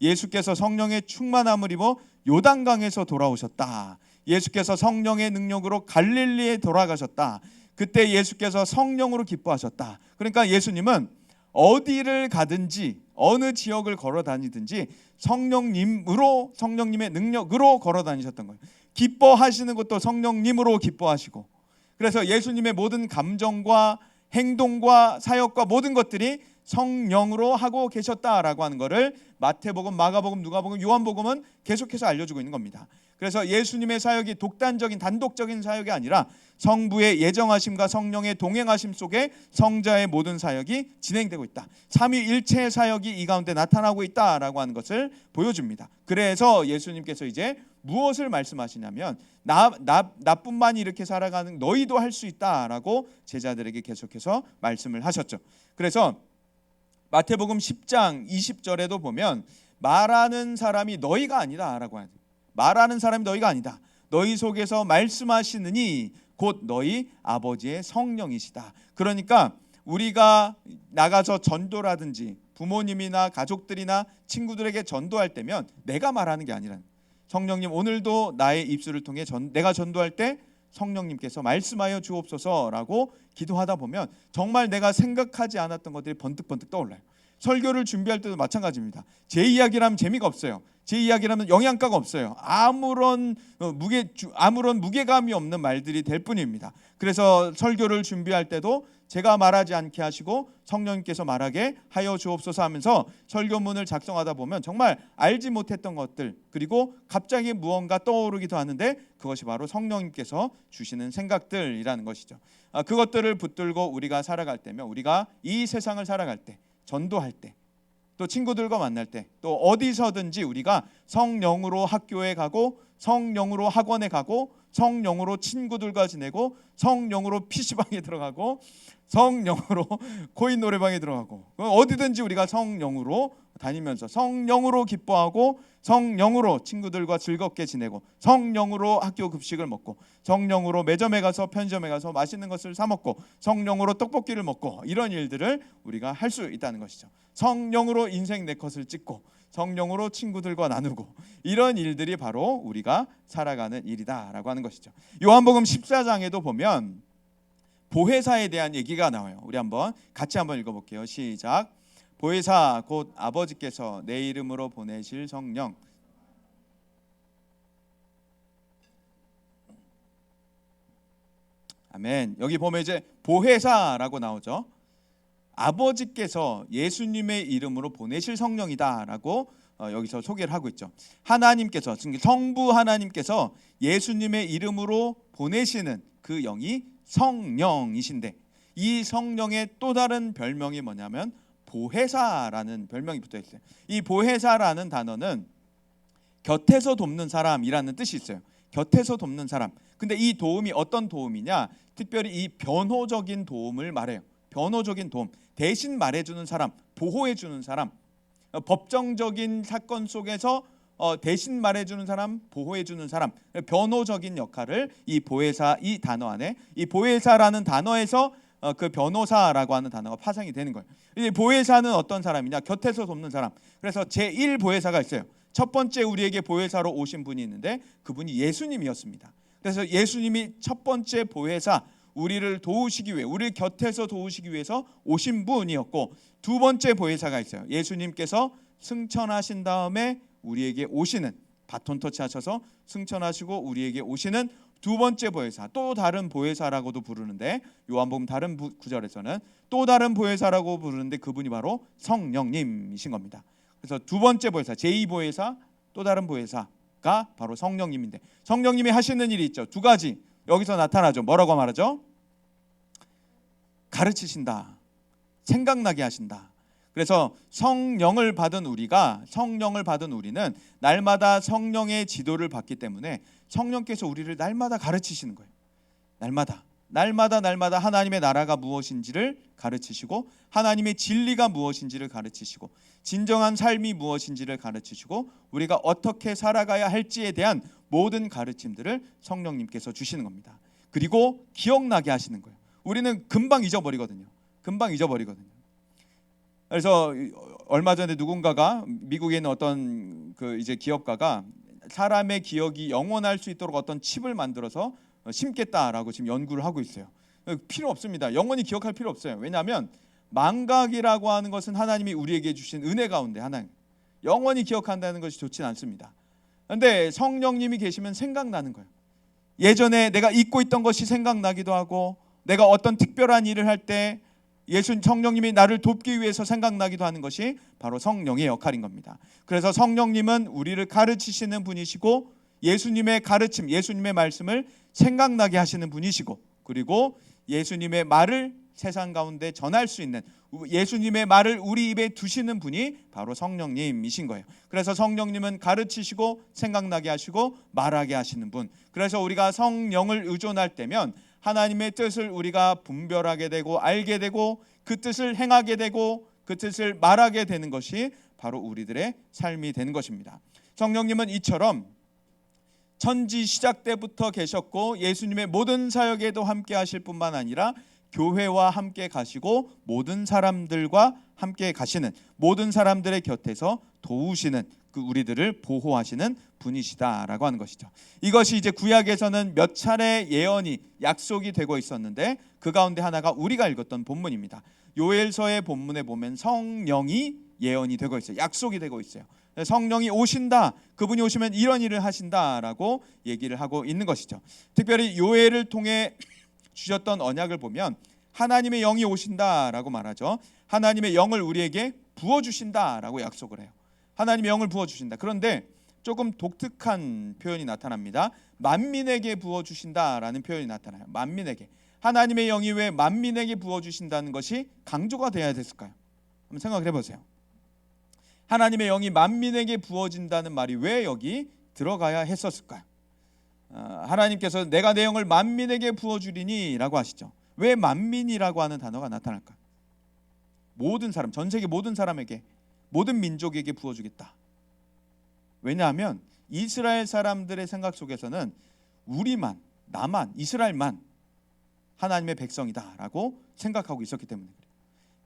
예수께서 성령의 충만함을 입어 요단강에서 돌아오셨다. 예수께서 성령의 능력으로 갈릴리에 돌아가셨다. 그때 예수께서 성령으로 기뻐하셨다. 그러니까 예수님은 어디를 가든지 어느 지역을 걸어 다니든지 성령님의 능력으로 걸어 다니셨던 거예요. 기뻐하시는 것도 성령님으로 기뻐하시고, 그래서 예수님의 모든 감정과 행동과 사역과 모든 것들이 성령으로 하고 계셨다라고 하는 것을 마태복음, 마가복음, 누가복음, 요한복음은 계속해서 알려주고 있는 겁니다. 그래서 예수님의 사역이 단독적인 사역이 아니라 성부의 예정하심과 성령의 동행하심 속에 성자의 모든 사역이 진행되고 있다. 삼위일체의 사역이 이 가운데 나타나고 있다라고 하는 것을 보여줍니다. 그래서 예수님께서 이제 무엇을 말씀하시냐면 나뿐만이 이렇게 살아가는 너희도 할 수 있다라고 제자들에게 계속해서 말씀을 하셨죠. 그래서 마태복음 10장 20절에도 보면 말하는 사람이 너희가 아니다라고 하죠. 말하는 사람이 너희가 아니다. 너희 속에서 말씀하시느니 곧 너희 아버지의 성령이시다. 그러니까 우리가 나가서 전도라든지 부모님이나 가족들이나 친구들에게 전도할 때면 내가 말하는 게 아니라 성령님 오늘도 나의 입술을 통해 내가 전도할 때 성령님께서 말씀하여 주옵소서라고 기도하다 보면 정말 내가 생각하지 않았던 것들이 번뜩번뜩 떠올라요. 설교를 준비할 때도 마찬가지입니다. 제 이야기라면 재미가 없어요. 제 이야기라면 영양가가 없어요. 아무런 무게감이 없는 말들이 될 뿐입니다. 그래서 설교를 준비할 때도 제가 말하지 않게 하시고 성령님께서 말하게 하여 주옵소서 하면서 설교문을 작성하다 보면 정말 알지 못했던 것들, 그리고 갑자기 무언가 떠오르기도 하는데 그것이 바로 성령님께서 주시는 생각들이라는 것이죠. 그것들을 붙들고 우리가 살아갈 때면, 우리가 이 세상을 살아갈 때, 전도할 때, 또 친구들과 만날 때, 또 어디서든지 우리가 성령으로 학교에 가고 성령으로 학원에 가고 성령으로 친구들과 지내고 성령으로 PC방에 들어가고 성령으로 코인 노래방에 들어가고 어디든지 우리가 성령으로 다니면서 성령으로 기뻐하고 성령으로 친구들과 즐겁게 지내고 성령으로 학교 급식을 먹고 성령으로 매점에 가서 편의점에 가서 맛있는 것을 사 먹고 성령으로 떡볶이를 먹고 이런 일들을 우리가 할 수 있다는 것이죠. 성령으로 인생 네컷을 찍고 성령으로 친구들과 나누고 이런 일들이 바로 우리가 살아가는 일이다라고 하는 것이죠. 요한복음 14장에도 보면 보혜사에 대한 얘기가 나와요. 우리 같이 한번 읽어볼게요. 시작. 보혜사 곧 아버지께서 내 이름으로 보내실 성령. 아멘. 여기 보면 이제 보혜사라고 나오죠. 아버지께서 예수님의 이름으로 보내실 성령이다라고 여기서 소개를 하고 있죠. 하나님께서, 성부 하나님께서 예수님의 이름으로 보내시는 그 영이 성령이신데, 이 성령의 또 다른 별명이 뭐냐면 보혜사라는 별명이 붙어 있어요. 이 보혜사라는 단어는 곁에서 돕는 사람이라는 뜻이 있어요. 곁에서 돕는 사람. 근데 이 도움이 어떤 도움이냐? 특별히 이 변호적인 도움을 말해요. 변호적인 도움, 대신 말해주는 사람, 보호해주는 사람, 법정적인 사건 속에서 대신 말해주는 사람, 보호해주는 사람, 변호적인 역할을 이 보혜사, 이 단어 안에, 이 보혜사라는 단어에서 그 변호사라고 하는 단어가 파생이 되는 거예요. 이 보혜사는 어떤 사람이냐? 곁에서 돕는 사람. 그래서 제1 보혜사가 있어요. 첫 번째 우리에게 보혜사로 오신 분이 있는데 그분이 예수님이었습니다. 그래서 예수님이 첫 번째 보혜사, 우리를 도우시기 위해, 우리 곁에서 도우시기 위해서 오신 분이었고, 두 번째 보혜사가 있어요. 예수님께서 승천하신 다음에 우리에게 오시는, 바톤 터치하셔서 승천하시고 우리에게 오시는 두 번째 보혜사, 또 다른 보혜사라고도 부르는데 요한복음 다른 구절에서는 또 다른 보혜사라고 부르는데 그분이 바로 성령님이신 겁니다. 그래서 두 번째 보혜사, 제2 보혜사, 또 다른 보혜사, 가 바로 성령님인데, 성령님이 하시는 일이 있죠. 두 가지 여기서 나타나죠. 뭐라고 말하죠? 가르치신다, 생각나게 하신다. 그래서 성령을 받은 우리는 날마다 성령의 지도를 받기 때문에 성령께서 우리를 날마다 가르치시는 거예요. 날마다 하나님의 나라가 무엇인지를 가르치시고, 하나님의 진리가 무엇인지를 가르치시고, 진정한 삶이 무엇인지를 가르치시고, 우리가 어떻게 살아가야 할지에 대한 모든 가르침들을 성령님께서 주시는 겁니다. 그리고 기억나게 하시는 거예요. 우리는 금방 잊어버리거든요. 그래서 얼마 전에 누군가가, 미국에 있는 어떤 그 이제 기업가가 사람의 기억이 영원할 수 있도록 어떤 칩을 만들어서 심겠다라고 지금 연구를 하고 있어요. 필요 없습니다. 영원히 기억할 필요 없어요. 왜냐하면 망각이라고 하는 것은 하나님이 우리에게 주신 은혜 가운데 하나님, 영원히 기억한다는 것이 좋진 않습니다. 그런데 성령님이 계시면 생각나는 거예요. 예전에 내가 잊고 있던 것이 생각나기도 하고, 내가 어떤 특별한 일을 할 때 성령님이 나를 돕기 위해서 생각나기도 하는 것이 바로 성령의 역할인 겁니다. 그래서 성령님은 우리를 가르치시는 분이시고, 예수님의 가르침, 예수님의 말씀을 생각나게 하시는 분이시고, 그리고 예수님의 말을 세상 가운데 전할 수 있는, 예수님의 말을 우리 입에 두시는 분이 바로 성령님이신 거예요. 그래서 성령님은 가르치시고 생각나게 하시고 말하게 하시는 분. 그래서 우리가 성령을 의존할 때면 하나님의 뜻을 우리가 분별하게 되고 알게 되고, 그 뜻을 행하게 되고 그 뜻을 말하게 되는 것이 바로 우리들의 삶이 되는 것입니다. 성령님은 이처럼 천지 시작 때부터 계셨고, 예수님의 모든 사역에도 함께 하실 뿐만 아니라 교회와 함께 가시고, 모든 사람들과 함께 가시는, 모든 사람들의 곁에서 도우시는, 그 우리들을 보호하시는 분이시다라고 하는 것이죠. 이것이 이제 구약에서는 몇 차례 예언이, 약속이 되고 있었는데, 그 가운데 하나가 우리가 읽었던 본문입니다. 요엘서의 본문에 보면 성령이 예언이 되고 있어요. 약속이 되고 있어요. 성령이 오신다, 그분이 오시면 이런 일을 하신다라고 얘기를 하고 있는 것이죠. 특별히 요엘을 통해 주셨던 언약을 보면 하나님의 영이 오신다라고 말하죠. 하나님의 영을 우리에게 부어주신다라고 약속을 해요. 하나님의 영을 부어주신다. 그런데 조금 독특한 표현이 나타납니다. 만민에게 부어주신다라는 표현이 나타나요. 만민에게. 하나님의 영이 왜 만민에게 부어주신다는 것이 강조가 돼야 됐을까요? 한번 생각을 해보세요. 하나님의 영이 만민에게 부어진다는 말이 왜 여기 들어가야 했었을까요? 하나님께서 내가 내 영을 만민에게 부어주리니 라고 하시죠. 왜 만민이라고 하는 단어가 나타날까요? 모든 사람, 전 세계 모든 사람에게, 모든 민족에게 부어주겠다. 왜냐하면 이스라엘 사람들의 생각 속에서는 우리만, 나만, 이스라엘만 하나님의 백성이다라고 생각하고 있었기 때문에 그래요.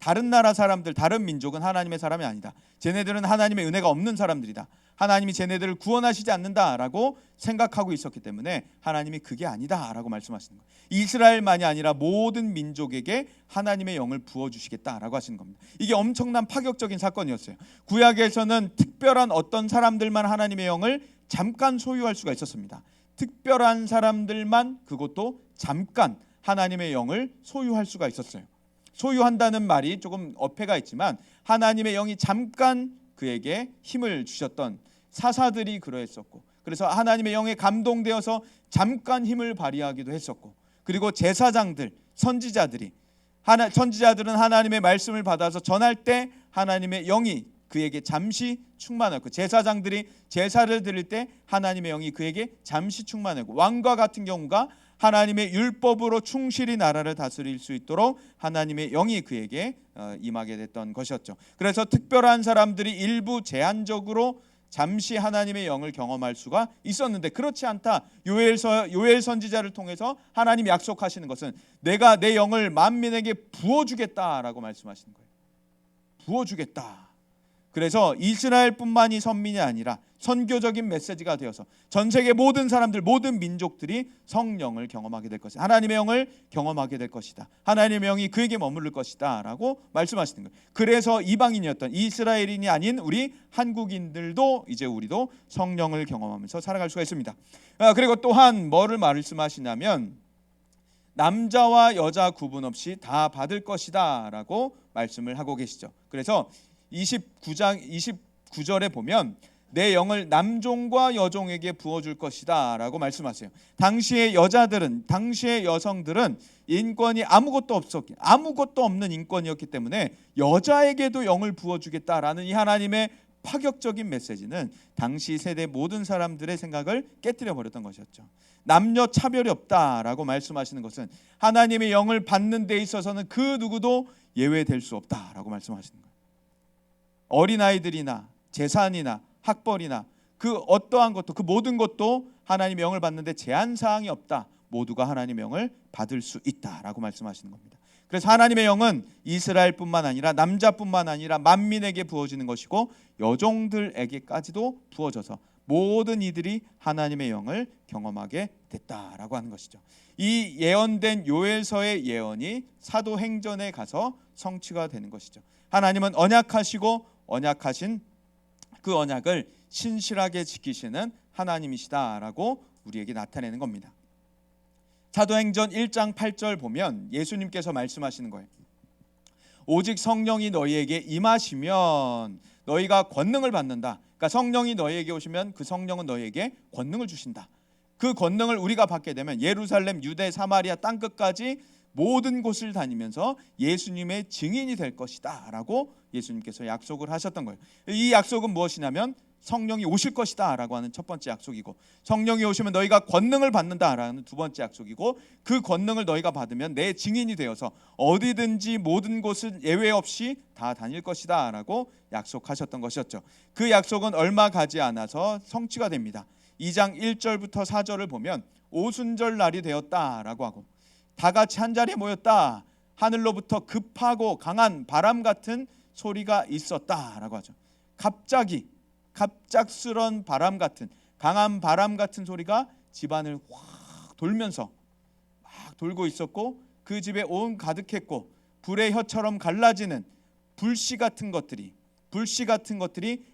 다른 나라 사람들, 다른 민족은 하나님의 사람이 아니다. 쟤네들은 하나님의 은혜가 없는 사람들이다. 하나님이 쟤네들을 구원하시지 않는다라고 생각하고 있었기 때문에 하나님이 그게 아니다라고 말씀하시는 거예요. 이스라엘만이 아니라 모든 민족에게 하나님의 영을 부어주시겠다라고 하시는 겁니다. 이게 엄청난 파격적인 사건이었어요. 구약에서는 특별한 어떤 사람들만 하나님의 영을 잠깐 소유할 수가 있었습니다. 특별한 사람들만, 그것도 잠깐 하나님의 영을 소유할 수가 있었어요. 소유한다는 말이 조금 어폐가 있지만 하나님의 영이 잠깐 그에게 힘을 주셨던 사사들이 그러했었고, 그래서 하나님의 영에 감동되어서 잠깐 힘을 발휘하기도 했었고, 그리고 제사장들, 선지자들은 하나님의 말씀을 받아서 전할 때 하나님의 영이 그에게 잠시 충만하고, 제사장들이 제사를 드릴 때 하나님의 영이 그에게 잠시 충만하고, 왕과 같은 경우가 하나님의 율법으로 충실히 나라를 다스릴 수 있도록 하나님의 영이 그에게 임하게 됐던 것이었죠. 그래서 특별한 사람들이 일부 제한적으로 잠시 하나님의 영을 경험할 수가 있었는데, 그렇지 않다. 요엘 선지자를 통해서 하나님 약속하시는 것은 내가 내 영을 만민에게 부어주겠다라고 말씀하시는 거예요. 부어주겠다. 그래서 이스라엘뿐만이 선민이 아니라 선교적인 메시지가 되어서 전 세계 모든 사람들, 모든 민족들이 성령을 경험하게 될 것이다. 하나님의 영을 경험하게 될 것이다. 하나님의 영이 그에게 머무를 것이다 라고 말씀하시는 거예요. 그래서 이방인이었던, 이스라엘인이 아닌 우리 한국인들도 이제 우리도 성령을 경험하면서 살아갈 수가 있습니다. 그리고 또한 뭐를 말씀하시냐면 남자와 여자 구분 없이 다 받을 것이다 라고 말씀을 하고 계시죠. 그래서 29절에 보면 내 영을 남종과 여종에게 부어줄 것이다 라고 말씀하세요. 당시의 여자들은, 당시의 여성들은 인권이 아무것도 없는 인권이었기 때문에 여자에게도 영을 부어주겠다라는 이 하나님의 파격적인 메시지는 당시 세대 모든 사람들의 생각을 깨뜨려 버렸던 것이었죠. 남녀 차별이 없다라고 말씀하시는 것은 하나님의 영을 받는 데 있어서는 그 누구도 예외될 수 없다라고 말씀하시는 거예요. 어린아이들이나 재산이나 학벌이나 그 어떠한 것도, 그 모든 것도 하나님의 영을 받는데 제한 사항이 없다. 모두가 하나님의 영을 받을 수 있다라고 말씀하시는 겁니다. 그래서 하나님의 영은 이스라엘뿐만 아니라 남자뿐만 아니라 만민에게 부어지는 것이고 여종들에게까지도 부어져서 모든 이들이 하나님의 영을 경험하게 됐다라고 하는 것이죠. 이 예언된 요엘서의 예언이 사도행전에 가서 성취가 되는 것이죠. 하나님은 언약하시고 언약하신 그 언약을 신실하게 지키시는 하나님이시다라고 우리에게 나타내는 겁니다. 사도행전 1장 8절 보면 예수님께서 말씀하시는 거예요. 오직 성령이 너희에게 임하시면 너희가 권능을 받는다. 그러니까 성령이 너희에게 오시면 그 성령은 너희에게 권능을 주신다. 그 권능을 우리가 받게 되면 예루살렘, 유대, 사마리아 땅끝까지 모든 곳을 다니면서 예수님의 증인이 될 것이다 라고 예수님께서 약속을 하셨던 거예요. 이 약속은 무엇이냐면 성령이 오실 것이다 라고 하는 첫 번째 약속이고, 성령이 오시면 너희가 권능을 받는다 라는 두 번째 약속이고, 그 권능을 너희가 받으면 내 증인이 되어서 어디든지 모든 곳을 예외 없이 다 다닐 것이다 라고 약속하셨던 것이었죠. 그 약속은 얼마 가지 않아서 성취가 됩니다. 2장 1절부터 4절을 보면 오순절 날이 되었다라고 하고, 다 같이 한 자리에 모였다. 하늘로부터 급하고 강한 바람 같은 소리가 있었다라고 하죠. 갑작스런 바람 같은, 강한 바람 같은 소리가 집안을 확 돌면서 막 돌고 있었고, 그 집에 온 가득했고, 불의 혀처럼 갈라지는 불씨 같은 것들이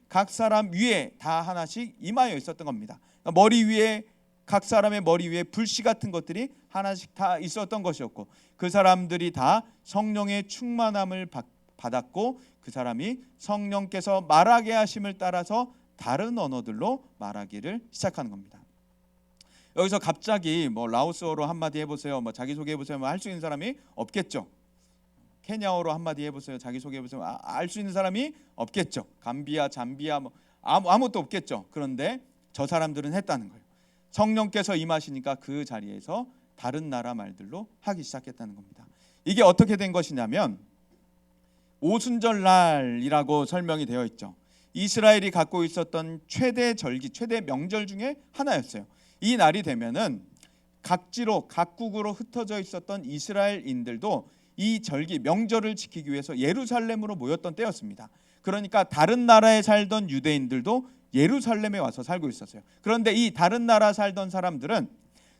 각 사람 위에 다 하나씩 임하여 있었던 겁니다. 머리 위에, 각 사람의 머리 위에 불씨 같은 것들이 하나씩 다 있었던 것이었고, 그 사람들이 다 성령의 충만함을 받았고, 그 사람이 성령께서 말하게 하심을 따라서 다른 언어들로 말하기를 시작하는 겁니다. 여기서 갑자기 뭐 라오스어로 한마디 해보세요, 뭐 자기소개 해보세요, 뭐 할 수 있는 사람이 없겠죠. 케냐어로 한마디 해보세요, 자기소개 해보세요, 알 수 있는 사람이 없겠죠. 감비아, 잠비아, 뭐 아무것도 없겠죠. 그런데 저 사람들은 했다는 거예요. 성령께서 임하시니까 그 자리에서 다른 나라 말들로 하기 시작했다는 겁니다. 이게 어떻게 된 것이냐면 오순절 날이라고 설명이 되어 있죠. 이스라엘이 갖고 있었던 최대 절기, 최대 명절 중에 하나였어요. 이 날이 되면은 각지로, 각국으로 흩어져 있었던 이스라엘인들도 이 절기, 명절을 지키기 위해서 예루살렘으로 모였던 때였습니다. 그러니까 다른 나라에 살던 유대인들도 예루살렘에 와서 살고 있었어요. 그런데 이 다른 나라 살던 사람들은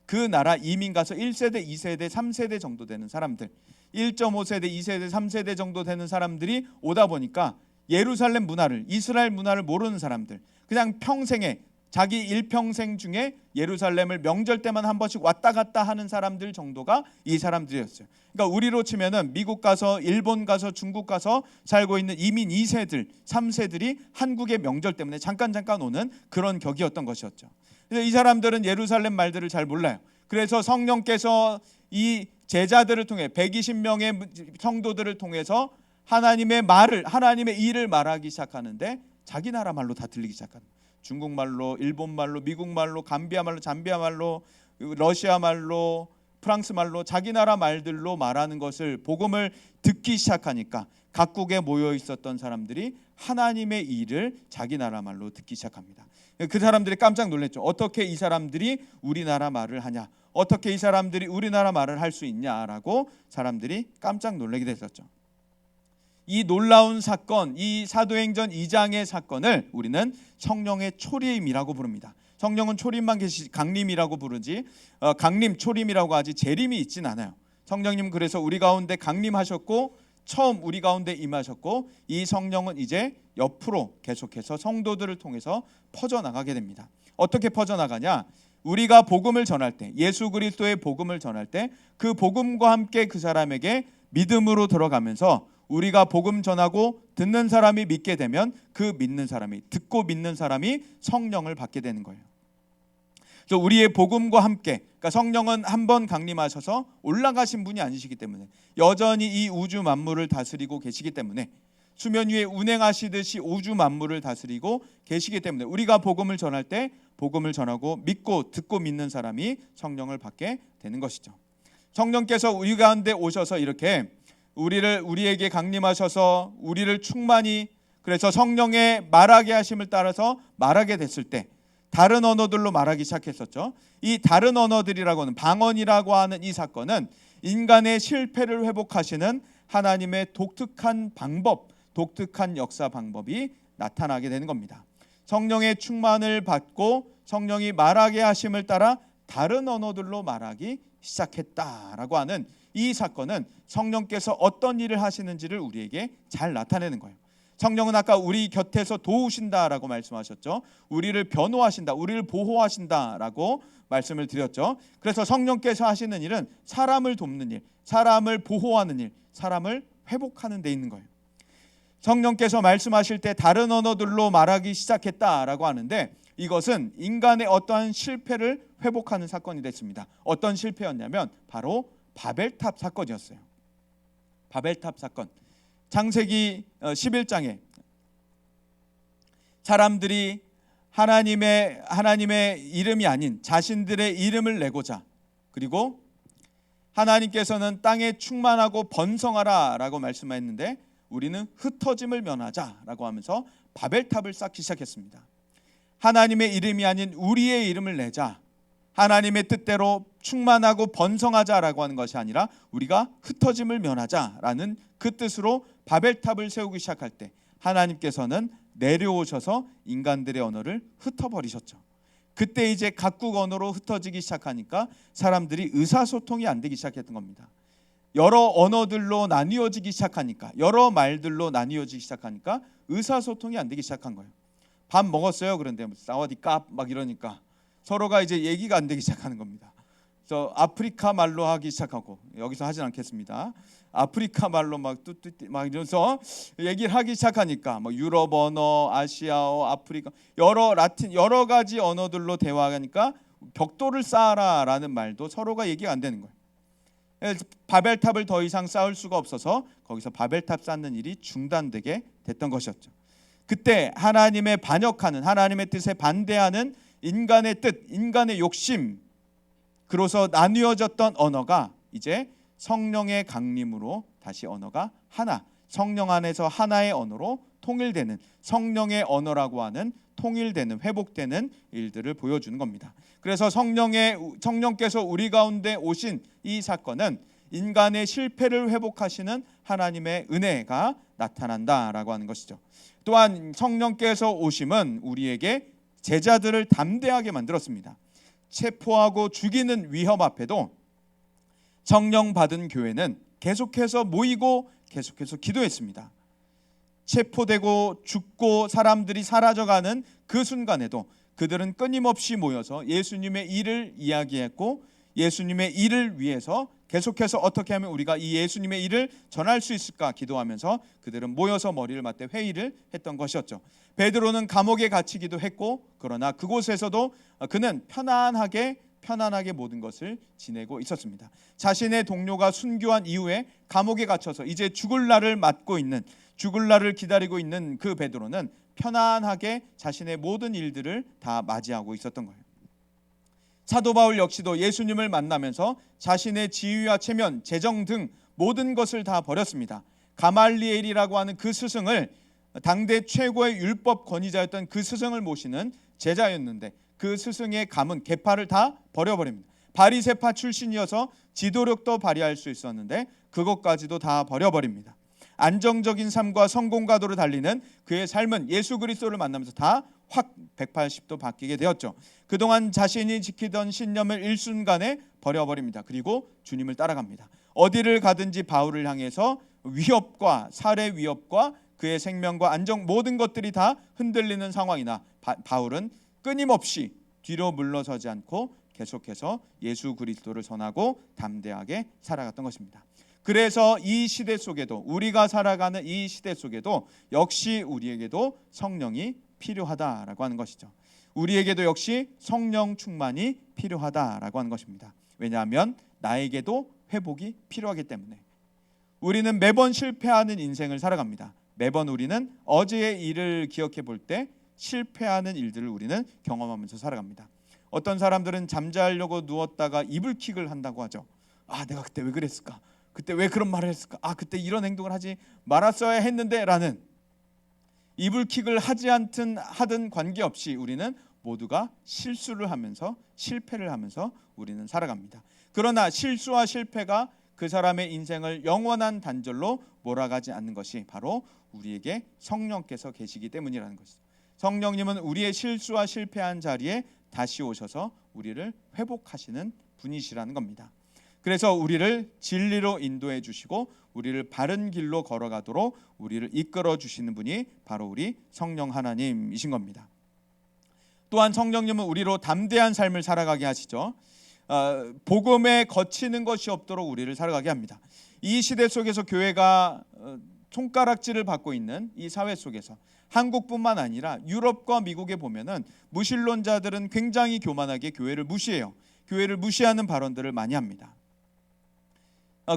그 나라 이민 가서 1세대, 2세대, 3세대 정도 되는 사람들, 1.5세대, 2세대, 3세대 정도 되는 사람들이 오다 보니까 예루살렘 문화를, 이스라엘 문화를 모르는 사람들, 그냥 평생에 자기 일평생 중에 예루살렘을 명절 때만 한 번씩 왔다 갔다 하는 사람들 정도가 이 사람들이었어요. 그러니까 우리로 치면은 미국 가서, 일본 가서, 중국 가서 살고 있는 이민 2세들, 3세들이 한국의 명절 때문에 잠깐 오는 그런 격이었던 것이었죠. 그래서 이 사람들은 예루살렘 말들을 잘 몰라요. 그래서 성령께서 이 제자들을 통해 120명의 성도들을 통해서 하나님의 말을, 하나님의 일을 말하기 시작하는데 자기 나라 말로 다 들리기 시작하는 거예요. 중국말로, 일본말로, 미국말로, 감비아말로, 잠비아말로, 러시아말로, 프랑스말로, 자기 나라 말들로 말하는 것을, 복음을 듣기 시작하니까 각국에 모여 있었던 사람들이 하나님의 일을 자기 나라 말로 듣기 시작합니다. 그 사람들이 깜짝 놀랐죠. 어떻게 이 사람들이 우리나라 말을 하냐, 어떻게 이 사람들이 우리나라 말을 할 수 있냐라고 사람들이 깜짝 놀라게 됐었죠. 이 놀라운 사건, 이 사도행전 2장의 사건을 우리는 성령의 초림이라고 부릅니다. 성령은 초림만 강림이라고 부르지, 강림, 초림이라고 하지 재림이 있진 않아요. 성령님 그래서 우리 가운데 강림하셨고 처음 우리 가운데 임하셨고, 이 성령은 이제 옆으로 계속해서 성도들을 통해서 퍼져나가게 됩니다. 어떻게 퍼져나가냐? 우리가 복음을 전할 때, 예수 그리스도의 복음을 전할 때 그 복음과 함께 그 사람에게 믿음으로 들어가면서 우리가 복음 전하고 듣는 사람이 믿게 되면 그 믿는 사람이, 듣고 믿는 사람이 성령을 받게 되는 거예요. 그래서 우리의 복음과 함께, 그러니까 성령은 한 번 강림하셔서 올라가신 분이 아니시기 때문에 여전히 이 우주 만물을 다스리고 계시기 때문에, 수면 위에 운행하시듯이 우주 만물을 다스리고 계시기 때문에 우리가 복음을 전할 때 복음을 전하고 믿고 듣고 믿는 사람이 성령을 받게 되는 것이죠. 성령께서 우리 가운데 오셔서 이렇게 우리에게 강림하셔서 우리를 충만히, 그래서 성령의 말하게 하심을 따라서 말하게 됐을 때 다른 언어들로 말하기 시작했었죠. 이 다른 언어들이라고 하는, 방언이라고 하는 이 사건은 인간의 실패를 회복하시는 하나님의 독특한 방법, 독특한 역사 방법이 나타나게 되는 겁니다. 성령의 충만을 받고 성령이 말하게 하심을 따라 다른 언어들로 말하기 시작했다라고 하는 이 사건은 성령께서 어떤 일을 하시는지를 우리에게 잘 나타내는 거예요. 성령은 아까 우리 곁에서 도우신다라고 말씀하셨죠. 우리를 변호하신다, 우리를 보호하신다라고 말씀을 드렸죠. 그래서 성령께서 하시는 일은 사람을 돕는 일, 사람을 보호하는 일, 사람을 회복하는 데 있는 거예요. 성령께서 말씀하실 때 다른 언어들로 말하기 시작했다라고 하는데, 이것은 인간의 어떠한 실패를 회복하는 사건이 됐습니다. 어떤 실패였냐면 바로 바벨탑 사건이었어요. 바벨탑 사건. 창세기 11장에 사람들이 하나님의 이름이 아닌 자신들의 이름을 내고자, 그리고 하나님께서는 땅에 충만하고 번성하라라고 말씀했는데 우리는 흩어짐을 면하자라고 하면서 바벨탑을 쌓기 시작했습니다. 하나님의 이름이 아닌 우리의 이름을 내자, 하나님의 뜻대로 충만하고 번성하자라고 하는 것이 아니라 우리가 흩어짐을 면하자라는 그 뜻으로 바벨탑을 세우기 시작할 때 하나님께서는 내려오셔서 인간들의 언어를 흩어버리셨죠. 그때 이제 각국 언어로 흩어지기 시작하니까 사람들이 의사소통이 안 되기 시작했던 겁니다. 여러 언어들로 나뉘어지기 시작하니까, 여러 말들로 나뉘어지기 시작하니까 의사소통이 안 되기 시작한 거예요. 밥 먹었어요? 그런데 사와디캅 막 이러니까 서로가 이제 얘기가 안 되기 시작하는 겁니다. 그래서 아프리카 말로 하기 시작하고, 여기서 하진 않겠습니다. 아프리카 말로 막 뚜뚜뚜 막 이러면서 얘기를 하기 시작하니까 뭐 유럽 언어, 아시아어, 아프리카 여러 가지 언어들로 대화하니까 벽돌을 쌓아라라는 말도 서로가 얘기가 안 되는 거예요. 바벨탑을 더 이상 쌓을 수가 없어서 거기서 바벨탑 쌓는 일이 중단되게 됐던 것이었죠. 그때 하나님의 반역하는, 하나님의 뜻에 반대하는 인간의 뜻, 인간의 욕심, 그로서 나뉘어졌던 언어가 이제 성령의 강림으로 다시 언어가 하나, 성령 안에서 하나의 언어로 통일되는, 성령의 언어라고 하는 통일되는, 회복되는 일들을 보여주는 겁니다. 그래서 성령께서 우리 가운데 오신 이 사건은 인간의 실패를 회복하시는 하나님의 은혜가 나타난다라고 하는 것이죠. 또한 성령께서 오심은 우리에게 제자들을 담대하게 만들었습니다. 체포하고 죽이는 위협 앞에도 성령 받은 교회는 계속해서 모이고 계속해서 기도했습니다. 체포되고 죽고 사람들이 사라져가는 그 순간에도 그들은 끊임없이 모여서 예수님의 일을 이야기했고, 예수님의 일을 위해서 계속해서 어떻게 하면 우리가 이 예수님의 일을 전할 수 있을까 기도하면서 그들은 모여서 머리를 맞대 회의를 했던 것이었죠. 베드로는 감옥에 갇히기도 했고, 그러나 그곳에서도 그는 편안하게 모든 것을 지내고 있었습니다. 자신의 동료가 순교한 이후에 감옥에 갇혀서 이제 죽을 날을 기다리고 있는 그 베드로는 편안하게 자신의 모든 일들을 다 맞이하고 있었던 거예요. 사도 바울 역시도 예수님을 만나면서 자신의 지위와 체면, 재정 등 모든 것을 다 버렸습니다. 가말리엘이라고 하는 그 스승을, 당대 최고의 율법 권위자였던 그 스승을 모시는 제자였는데 그 스승의 가문, 계파를 다 버려버립니다. 바리새파 출신이어서 지도력도 발휘할 수 있었는데 그것까지도 다 버려버립니다. 안정적인 삶과 성공가도로 달리는 그의 삶은 예수 그리스도를 만나면서 다 확 180도 바뀌게 되었죠. 그동안 자신이 지키던 신념을 일순간에 버려버립니다. 그리고 주님을 따라갑니다. 어디를 가든지 바울을 향해서 위협과 살해 위협과 그의 생명과 안정 모든 것들이 다 흔들리는 상황이나 바울은 끊임없이 뒤로 물러서지 않고 계속해서 예수 그리스도를 전하고 담대하게 살아갔던 것입니다. 그래서 이 시대 속에도, 우리가 살아가는 이 시대 속에도 역시 우리에게도 성령이 필요하다라고 하는 것이죠. 우리에게도 역시 성령 충만이 필요하다라고 하는 것입니다. 왜냐하면 나에게도 회복이 필요하기 때문에. 우리는 매번 실패하는 인생을 살아갑니다. 매번 우리는 어제의 일을 기억해 볼 때 실패하는 일들을 우리는 경험하면서 살아갑니다. 어떤 사람들은 잠자려고 누웠다가 이불킥을 한다고 하죠. 아, 내가 그때 왜 그랬을까? 그때 왜 그런 말을 했을까? 아, 그때 이런 행동을 하지 말았어야 했는데 라는, 이불킥을 하든 관계없이 우리는 모두가 실수를 하면서 실패를 하면서 우리는 살아갑니다. 그러나 실수와 실패가 그 사람의 인생을 영원한 단절로 몰아가지 않는 것이 바로 우리에게 성령께서 계시기 때문이라는 것이죠. 성령님은 우리의 실수와 실패한 자리에 다시 오셔서 우리를 회복하시는 분이시라는 겁니다. 그래서 우리를 진리로 인도해 주시고 우리를 바른 길로 걸어가도록 우리를 이끌어 주시는 분이 바로 우리 성령 하나님이신 겁니다. 또한 성령님은 우리로 담대한 삶을 살아가게 하시죠. 복음에 거치는 것이 없도록 우리를 살아가게 합니다. 이 시대 속에서 교회가 손가락질을 받고 있는 이 사회 속에서 한국뿐만 아니라 유럽과 미국에 보면은 무신론자들은 굉장히 교만하게 교회를 무시해요. 교회를 무시하는 발언들을 많이 합니다.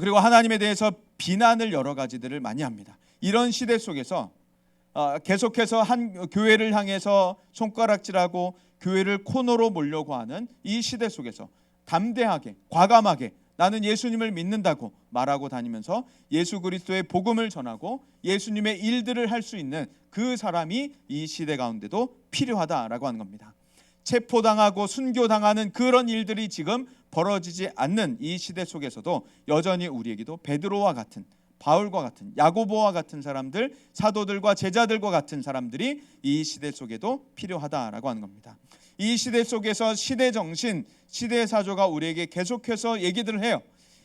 그리고 하나님에 대해서 비난을 여러 가지들을 많이 합니다. 이런 시대 속에서 계속해서 한 교회를 향해서 손가락질하고 교회를 코너로 몰려고 하는 이 시대 속에서 담대하게, 과감하게 나는 예수님을 믿는다고 말하고 다니면서 예수 그리스도의 복음을 전하고 예수님의 일들을 할 수 있는 그 사람이 이 시대 가운데도 필요하다라고 하는 겁니다. 체포당하고 순교당하는 그런 일들이 지금 벌어지지 않는 이 시대 속에서도 여전히 우리에게도 베드로와 같은, 바울과 같은, 야고보와 같은 사람들, 사도들과 제자들과 같은 사람들이 이 시대 속에도 필요하다라고 하는 겁니다. 이 시대 속에서 시대 정신, 시대 사조가 우리에게 계속해서 얘기들을 해요.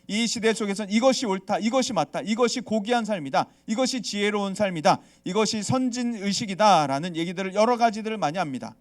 이 시대 속에서는 이것이 옳다, 이것이 맞다, 이것이 고귀한 삶이다, 이것이 지혜로운 삶이다, 이것이 선진의식이다 라는 얘기들을 여러 가지들을 많이 합니다.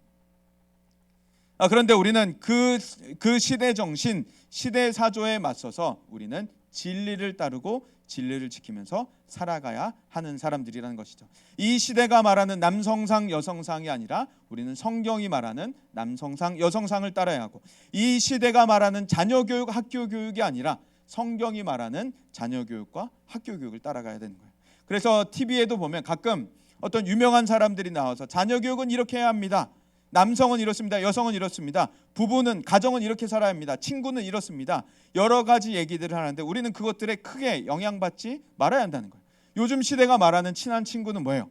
그런데 우리는 그 시대 정신, 시대 사조에 맞서서 우리는 진리를 따르고 진리를 지키면서 살아가야 하는 사람들이라는 것이죠. 이 시대가 말하는 남성상 여성상이 아니라 우리는 성경이 말하는 남성상 여성상을 따라야 하고, 이 시대가 말하는 자녀교육 학교 교육이 아니라 성경이 말하는 자녀교육과 학교 교육을 따라가야 되는 거예요. 그래서 TV에도 보면 가끔 어떤 유명한 사람들이 나와서 자녀교육은 이렇게 해야 합니다, 남성은 이렇습니다, 여성은 이렇습니다, 부부는 가정은 이렇게 살아야 합니다, 친구는 이렇습니다, 여러 가지 얘기들을 하는데 우리는 그것들에 크게 영향받지 말아야 한다는 거예요. 요즘 시대가 말하는 친한 친구는 뭐예요?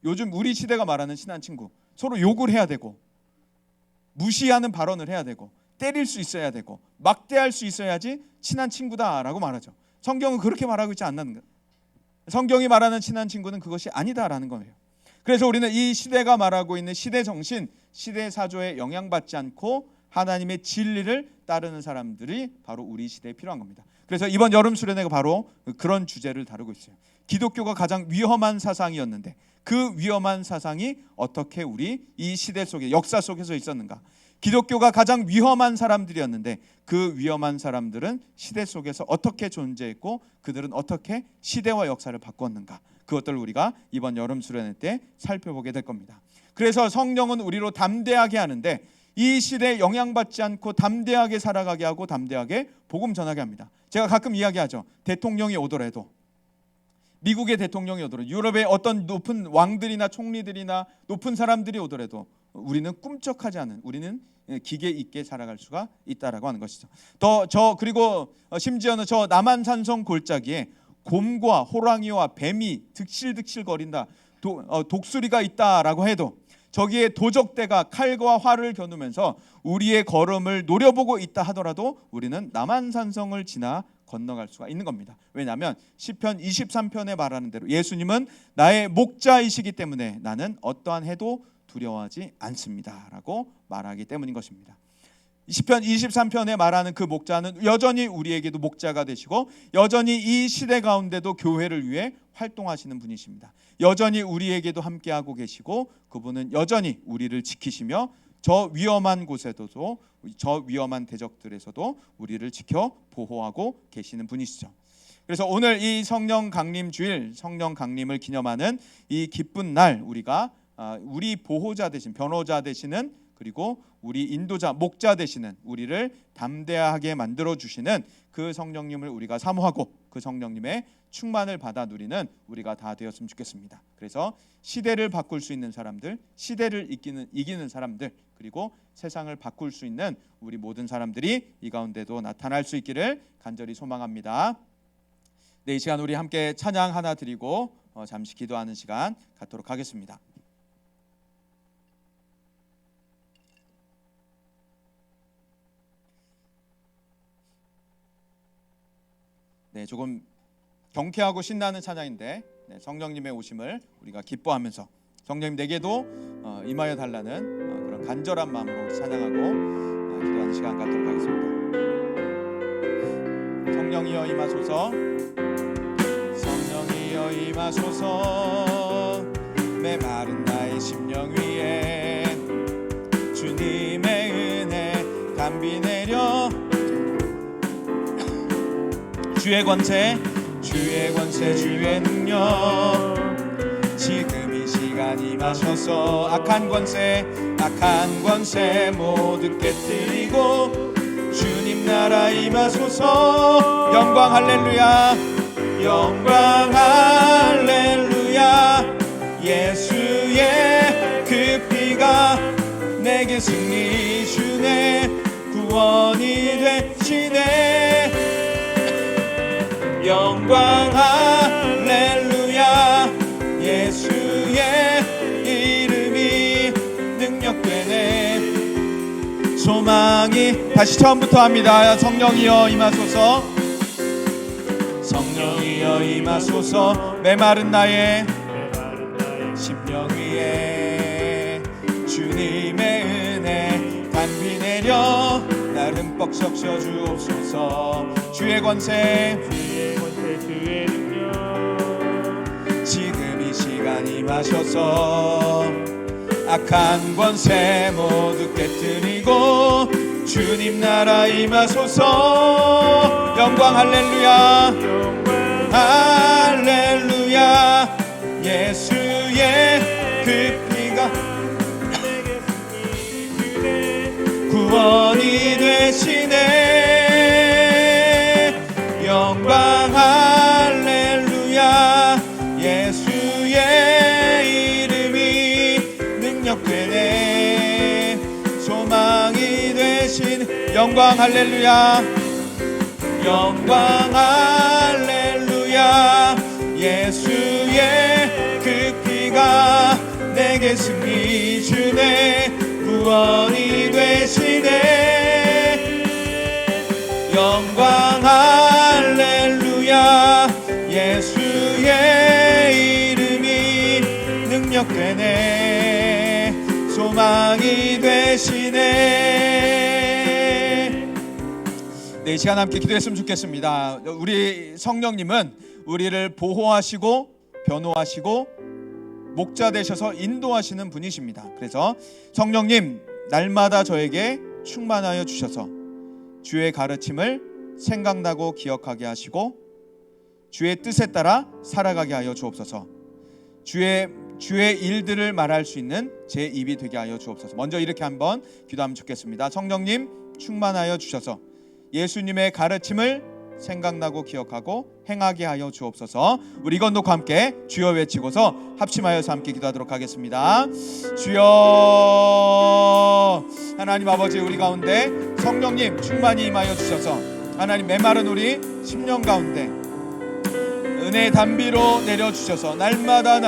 요즘 우리 시대가 말하는 친한 친구, 서로 욕을 해야 되고 무시하는 발언을 해야 되고 때릴 수 있어야 되고 막대할 수 있어야지 친한 친구다라고 말하죠. 성경은 그렇게 말하고 있지 않는 거예요. 성경이 말하는 친한 친구는 그것이 아니다라는 거예요. 그래서 우리는 이 시대가 말하고 있는 시대 정신, 시대 사조에 영향받지 않고 하나님의 진리를 따르는 사람들이 바로 우리 시대에 필요한 겁니다. 그래서 이번 여름 수련회가 바로 그런 주제를 다루고 있어요. 기독교가 가장 위험한 사상이었는데 그 위험한 사상이 어떻게 우리 이 시대 속에, 역사 속에서 있었는가? 기독교가 가장 위험한 사람들이었는데 그 위험한 사람들은 시대 속에서 어떻게 존재했고 그들은 어떻게 시대와 역사를 바꿨는가? 그것들을 우리가 이번 여름 수련회 때 살펴보게 될 겁니다. 그래서 성령은 우리로 담대하게 하는데 이 시대에 영향받지 않고 담대하게 살아가게 하고 담대하게 복음 전하게 합니다. 제가 가끔 이야기하죠. 대통령이 오더라도, 미국의 대통령이 오더라도, 유럽의 어떤 높은 왕들이나 총리들이나 높은 사람들이 오더라도 우리는 꿈쩍하지 않은, 우리는 기계 있게 살아갈 수가 있다라고 하는 것이죠. 그리고 심지어는 저 남한산성 골짜기에 곰과 호랑이와 뱀이 득실득실 거린다, 독수리가 있다라고 해도 저기에 도적대가 칼과 활을 겨누면서 우리의 걸음을 노려보고 있다 하더라도 우리는 남한산성을 지나 건너갈 수가 있는 겁니다. 왜냐하면 시편 23편에 말하는 대로 예수님은 나의 목자이시기 때문에 나는 어떠한 해도 두려워하지 않습니다라고 말하기 때문인 것입니다. 시편 23편에 말하는 그 목자는 여전히 우리에게도 목자가 되시고 여전히 이 시대 가운데도 교회를 위해 활동하시는 분이십니다. 여전히 우리에게도 함께하고 계시고 그분은 여전히 우리를 지키시며 저 위험한 곳에서도, 저 위험한 대적들에서도 우리를 지켜 보호하고 계시는 분이시죠. 그래서 오늘 이 성령 강림 주일, 성령 강림을 기념하는 이 기쁜 날, 우리가 우리 보호자 되신, 변호자 되시는, 그리고 우리 인도자, 목자 되시는, 우리를 담대하게 만들어 주시는 그 성령님을 우리가 사모하고 그 성령님의 충만을 받아 누리는 우리가 다 되었으면 좋겠습니다. 그래서 시대를 바꿀 수 있는 사람들, 시대를 이기는 사람들, 그리고 세상을 바꿀 수 있는 우리 모든 사람들이 이 가운데도 나타날 수 있기를 간절히 소망합니다. 네, 이 시간 우리 함께 찬양 하나 드리고 잠시 기도하는 시간 갖도록 하겠습니다. 네, 조금 경쾌하고 신나는 찬양인데, 네, 성령님의 오심을 우리가 기뻐하면서 성령님 내게도 임하여 달라는 그런 간절한 마음으로 찬양하고 기도하는 시간 갖도록 하겠습니다. 성령이여 임하소서, 성령이여 임하소서, 메마른 나의 심령 위에 주님의 은혜 담비 내려, 주의 권세, 주의 권세, 주의 능력 지금 이 시간 임하셔서 악한 권세 모두 깨뜨리고 주님 나라 임하소서. 영광 할렐루야, 영광 할렐루야. 예수의 그 피가 내게 승리 주네, 구원이 되시네. 영광 할렐루야. 예수의 이름이 능력되네. 소망이, 다시 처음부터 합니다. 성령이여 임하소서, 성령이여 임하소서, 메마른 나의 심령 위에 주님의 은혜 담비 내려 나를 흠뻑 적셔 주옵소서. 주의 권세, 주의 능력 지금 이 시간 임하셔서 악한 권세 모두 깨뜨리고 주님 나라 임하소서. 영광 할렐루야, 할렐루야. 예수의 그 피가 구원이 되시네. 영광 할렐루야. 예수의 이름이 능력되네. 소망이 되신 영광 할렐루야, 영광 할렐루야. 예수의 그 피가 내게 승리 주네, 구원이 되시네. 영광 할렐루야. 예수의 이름이 능력되네, 소망이 되시네. 네, 이 시간 함께 기도했으면 좋겠습니다. 우리 성령님은 우리를 보호하시고 변호하시고 목자 되셔서 인도하시는 분이십니다. 그래서 성령님, 날마다 저에게 충만하여 주셔서 주의 가르침을 생각나고 기억하게 하시고 주의 뜻에 따라 살아가게 하여 주옵소서. 주의 일들을 말할 수 있는 제 입이 되게 하여 주옵소서. 먼저 이렇게 한번 기도하면 좋겠습니다. 성령님, 충만하여 주셔서 예수님의 가르침을 생각나고 기억하고 행하게 하여 주옵소서. 우리 이건 놓고 함께 주여 외치고서 합심하여서 함께 기도하도록 하겠습니다. 주여, 하나님 아버지, 우리 가운데 성령님 충만히 임하여 주셔서 하나님 메마른 우리 심령 가운데 은혜의 담비로 내려주셔서 날마다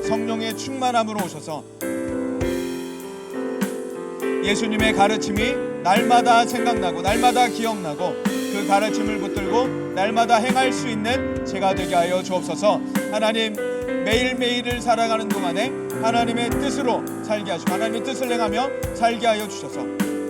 성령의 충만함으로 오셔서 예수님의 가르침이 날마다 생각나고 날마다 기억나고 그 가르침을 붙들고 날마다 행할 수 있는 제가 되게 하여 주옵소서. 하나님, 매일매일을 살아가는 동안에 하나님의 뜻으로 살게 하시고 하나님의 뜻을 행하며 살게 하여 주셔서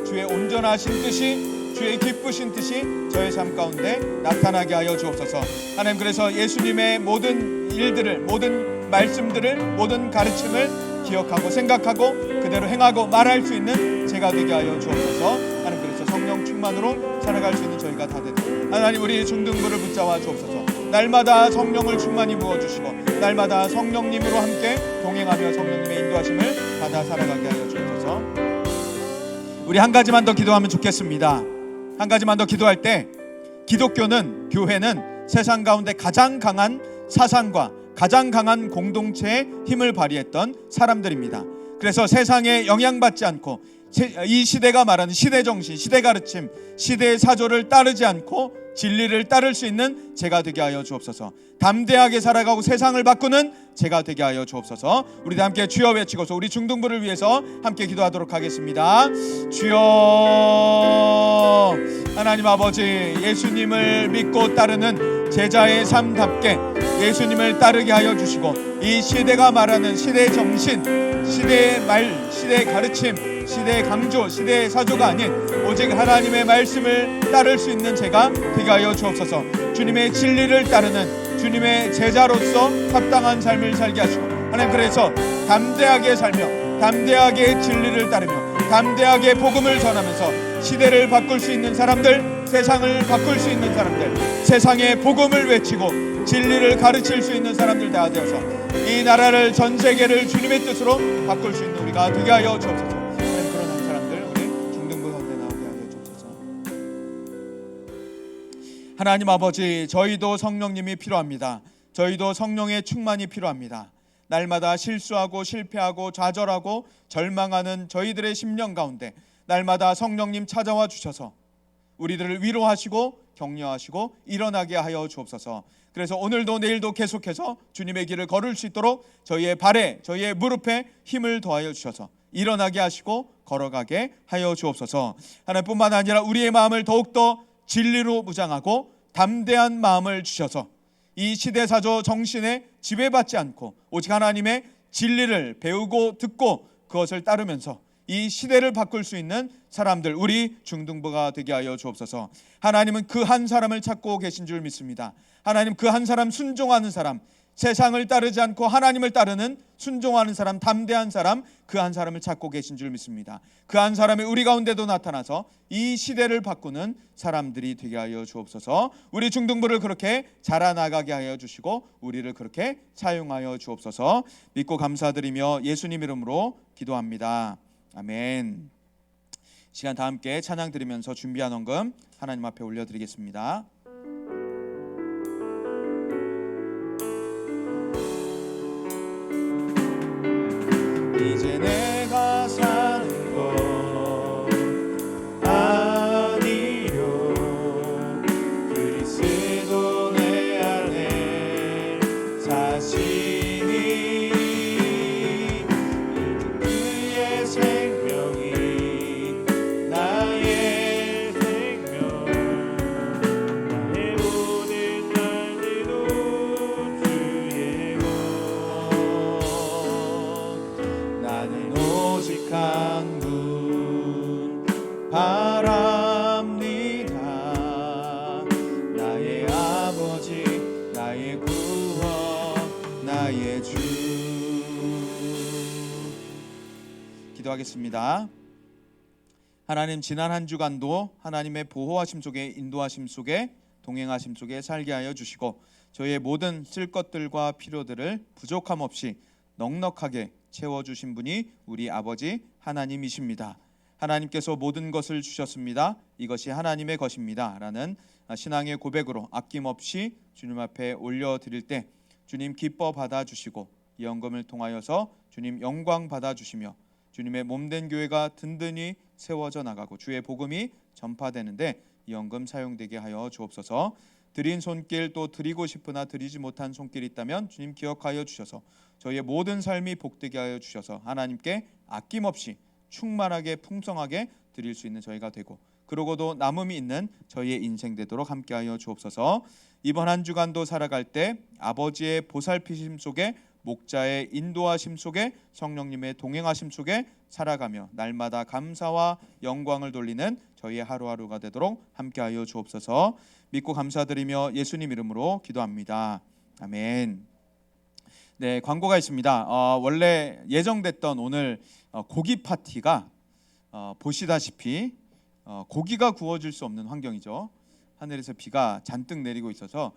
주의 온전하신 뜻이, 주의 기쁘신 뜻이 저의 삶 가운데 나타나게 하여 주옵소서. 하나님, 그래서 예수님의 모든 일들을, 모든 말씀들을, 모든 가르침을 기억하고 생각하고 그대로 행하고 말할 수 있는 제가 되게 하여 주옵소서. 하나님, 그래서 성령 충만으로 살아갈 수 있는 저희가 다 되도록 하나님 우리 중등부를 붙잡아 주옵소서. 날마다 성령을 충만히 부어주시고 날마다 성령님으로 함께 동행하며 성령님의 인도하심을 받아 살아가게 하여 주옵소서. 우리 한 가지만 더 기도하면 좋겠습니다. 한 가지만 더 기도할 때 기독교는, 교회는 세상 가운데 가장 강한 사상과 가장 강한 공동체의 힘을 발휘했던 사람들입니다. 그래서 세상에 영향받지 않고 이 시대가 말하는 시대 정신, 시대 가르침, 시대의 사조를 따르지 않고 진리를 따를 수 있는 제가 되게 하여 주옵소서. 담대하게 살아가고 세상을 바꾸는 제가 되게 하여 주옵소서. 우리 다 함께 주여 외치고서 우리 중등부를 위해서 함께 기도하도록 하겠습니다. 주여. 하나님 아버지, 예수님을 믿고 따르는 제자의 삶답게 예수님을 따르게 하여 주시고 이 시대가 말하는 시대의 정신, 시대의 말, 시대의 가르침, 시대의 강조, 시대의 사조가 아닌 오직 하나님의 말씀을 따를 수 있는 제가 되게 하여 주옵소서. 주님의 진리를 따르는 주님의 제자로서 합당한 삶을 살게 하시고 하나님 그래서 담대하게 살며 담대하게 진리를 따르며 담대하게 복음을 전하면서 시대를 바꿀 수 있는 사람들, 세상을 바꿀 수 있는 사람들, 세상의 복음을 외치고 진리를 가르칠 수 있는 사람들 다 되어서 이 나라를, 전 세계를 주님의 뜻으로 바꿀 수 있는 우리가 되게 하여 주옵소서. 하나님 그런 한 사람들 우리 중등부 가운데 나오게 하여 주옵소서. 하나님 아버지, 저희도 성령님이 필요합니다. 저희도 성령의 충만이 필요합니다. 날마다 실수하고 실패하고 좌절하고 절망하는 저희들의 심령 가운데 날마다 성령님 찾아와 주셔서 우리들을 위로하시고 격려하시고 일어나게 하여 주옵소서. 그래서 오늘도 내일도 계속해서 주님의 길을 걸을 수 있도록 저희의 발에, 저희의 무릎에 힘을 더하여 주셔서 일어나게 하시고 걸어가게 하여 주옵소서. 하나님뿐만 아니라 우리의 마음을 더욱더 진리로 무장하고 담대한 마음을 주셔서 이 시대사조 정신에 지배받지 않고 오직 하나님의 진리를 배우고 듣고 그것을 따르면서 이 시대를 바꿀 수 있는 사람들, 우리 중등부가 되게 하여 주옵소서. 하나님은 그 한 사람을 찾고 계신 줄 믿습니다. 하나님 그 한 사람, 순종하는 사람, 세상을 따르지 않고 하나님을 따르는 순종하는 사람, 담대한 사람, 그 한 사람을 찾고 계신 줄 믿습니다. 그 한 사람이 우리 가운데도 나타나서 이 시대를 바꾸는 사람들이 되게 하여 주옵소서. 우리 중등부를 그렇게 자라나가게 하여 주시고 우리를 그렇게 사용하여 주옵소서. 믿고 감사드리며 예수님 이름으로 기도합니다. 아멘. 시간 다 함께 찬양 드리면서 준비한 헌금 하나님 앞에 올려드리겠습니다. 이제 내가 사는 것 아니요 그리스도 내 안에 사시니 그의 생명이 나의 생명 나의 모든 날들도 주의 것 나는 오직 한 분 바랍니다. 나의 아버지, 나의 구원, 나의 주. 기도하겠습니다. 하나님, 지난 한 주간도 하나님의 보호하심 속에, 인도하심 속에, 동행하심 속에 살게 하여 주시고 저희의 모든 쓸 것들과 필요들을 부족함 없이 넉넉하게 채워주신 분이 우리 아버지 하나님이십니다. 하나님께서 모든 것을 주셨습니다. 이것이 하나님의 것입니다 라는 신앙의 고백으로 아낌없이 주님 앞에 올려드릴 때 주님 기뻐 받아주시고 이 헌금을 통하여서 주님 영광 받아주시며 주님의 몸된 교회가 든든히 세워져 나가고 주의 복음이 전파되는데 이 헌금 사용되게 하여 주옵소서. 드린 손길 또 드리고 싶으나 드리지 못한 손길이 있다면 주님 기억하여 주셔서 저희의 모든 삶이 복되게 하여 주셔서 하나님께 아낌없이 충만하게 풍성하게 드릴 수 있는 저희가 되고 그러고도 남음이 있는 저희의 인생 되도록 함께하여 주옵소서. 이번 한 주간도 살아갈 때 아버지의 보살피심 속에 목자의 인도하심 속에 성령님의 동행하심 속에 살아가며 날마다 감사와 영광을 돌리는 저희의 하루하루가 되도록 함께하여 주옵소서. 믿고 감사드리며 예수님 이름으로 기도합니다. 아멘. 네, 광고가 있습니다. 원래 예정됐던 오늘 고기 파티가 보시다시피 고기가 구워질 수 없는 환경이죠. 하늘에서 비가 잔뜩 내리고 있어서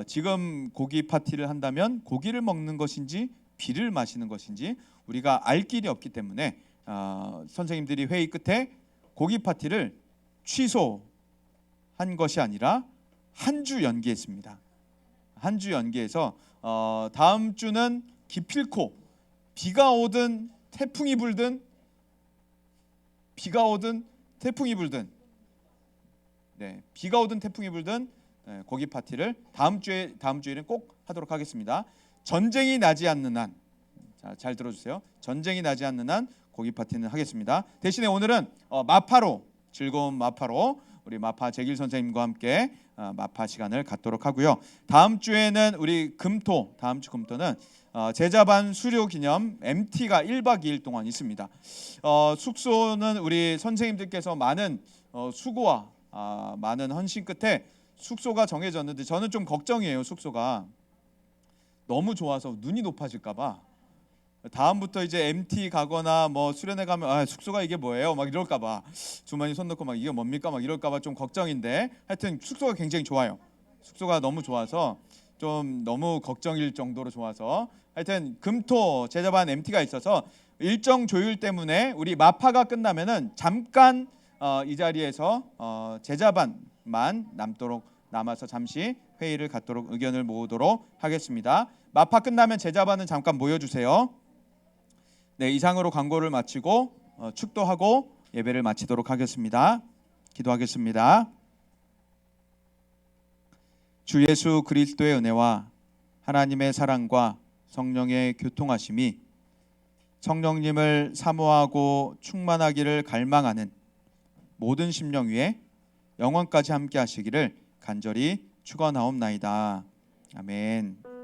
지금 고기 파티를 한다면 고기를 먹는 것인지 비를 마시는 것인지 우리가 알 길이 없기 때문에 선생님들이 회의 끝에 고기 파티를 취소한 것이 아니라 한 주 연기했습니다. 한 주 연기해서 다음 주는 기필코 비가 오든 태풍이 불든 비가 오든 태풍이 불든 비가 오든 태풍이 불든 고기 파티를 다음 주에는 꼭 하도록 하겠습니다. 전쟁이 나지 않는 한, 잘 들어주세요. 전쟁이 나지 않는 한 고기 파티는 하겠습니다. 대신에 오늘은 마파로, 즐거운 마파로 우리 마파 재길 선생님과 함께 마파 시간을 갖도록 하고요. 다음 주에는 우리 다음 주 금토는 제자반 수료 기념 MT가 1박 2일 동안 있습니다. 숙소는 우리 선생님들께서 많은 수고와 많은 헌신 끝에 숙소가 정해졌는데 저는 좀 걱정이에요. 숙소가 너무 좋아서 눈이 높아질까 봐. 다음부터 이제 MT 가거나 뭐 수련회 가면 숙소가 이게 뭐예요? 막 이럴까 봐. 주머니 손 넣고 막 이게 뭡니까? 막 이럴까 봐 좀 걱정인데 하여튼 숙소가 굉장히 좋아요. 숙소가 너무 좋아서 좀 너무 걱정일 정도로 좋아서 하여튼 금토 제자반 MT가 있어서 일정 조율 때문에 우리 마파가 끝나면은 잠깐 이 자리에서 제자반만 남아서 잠시 회의를 갖도록 의견을 모으도록 하겠습니다. 마파 끝나면 제자반은 잠깐 모여주세요. 네, 이상으로 광고를 마치고 축도하고 예배를 마치도록 하겠습니다. 기도하겠습니다. 주 예수 그리스도의 은혜와 하나님의 사랑과 성령의 교통하심이 성령님을 사모하고 충만하기를 갈망하는 모든 심령 위에 영원까지 함께 하시기를 간절히 축원하옵나이다. 아멘.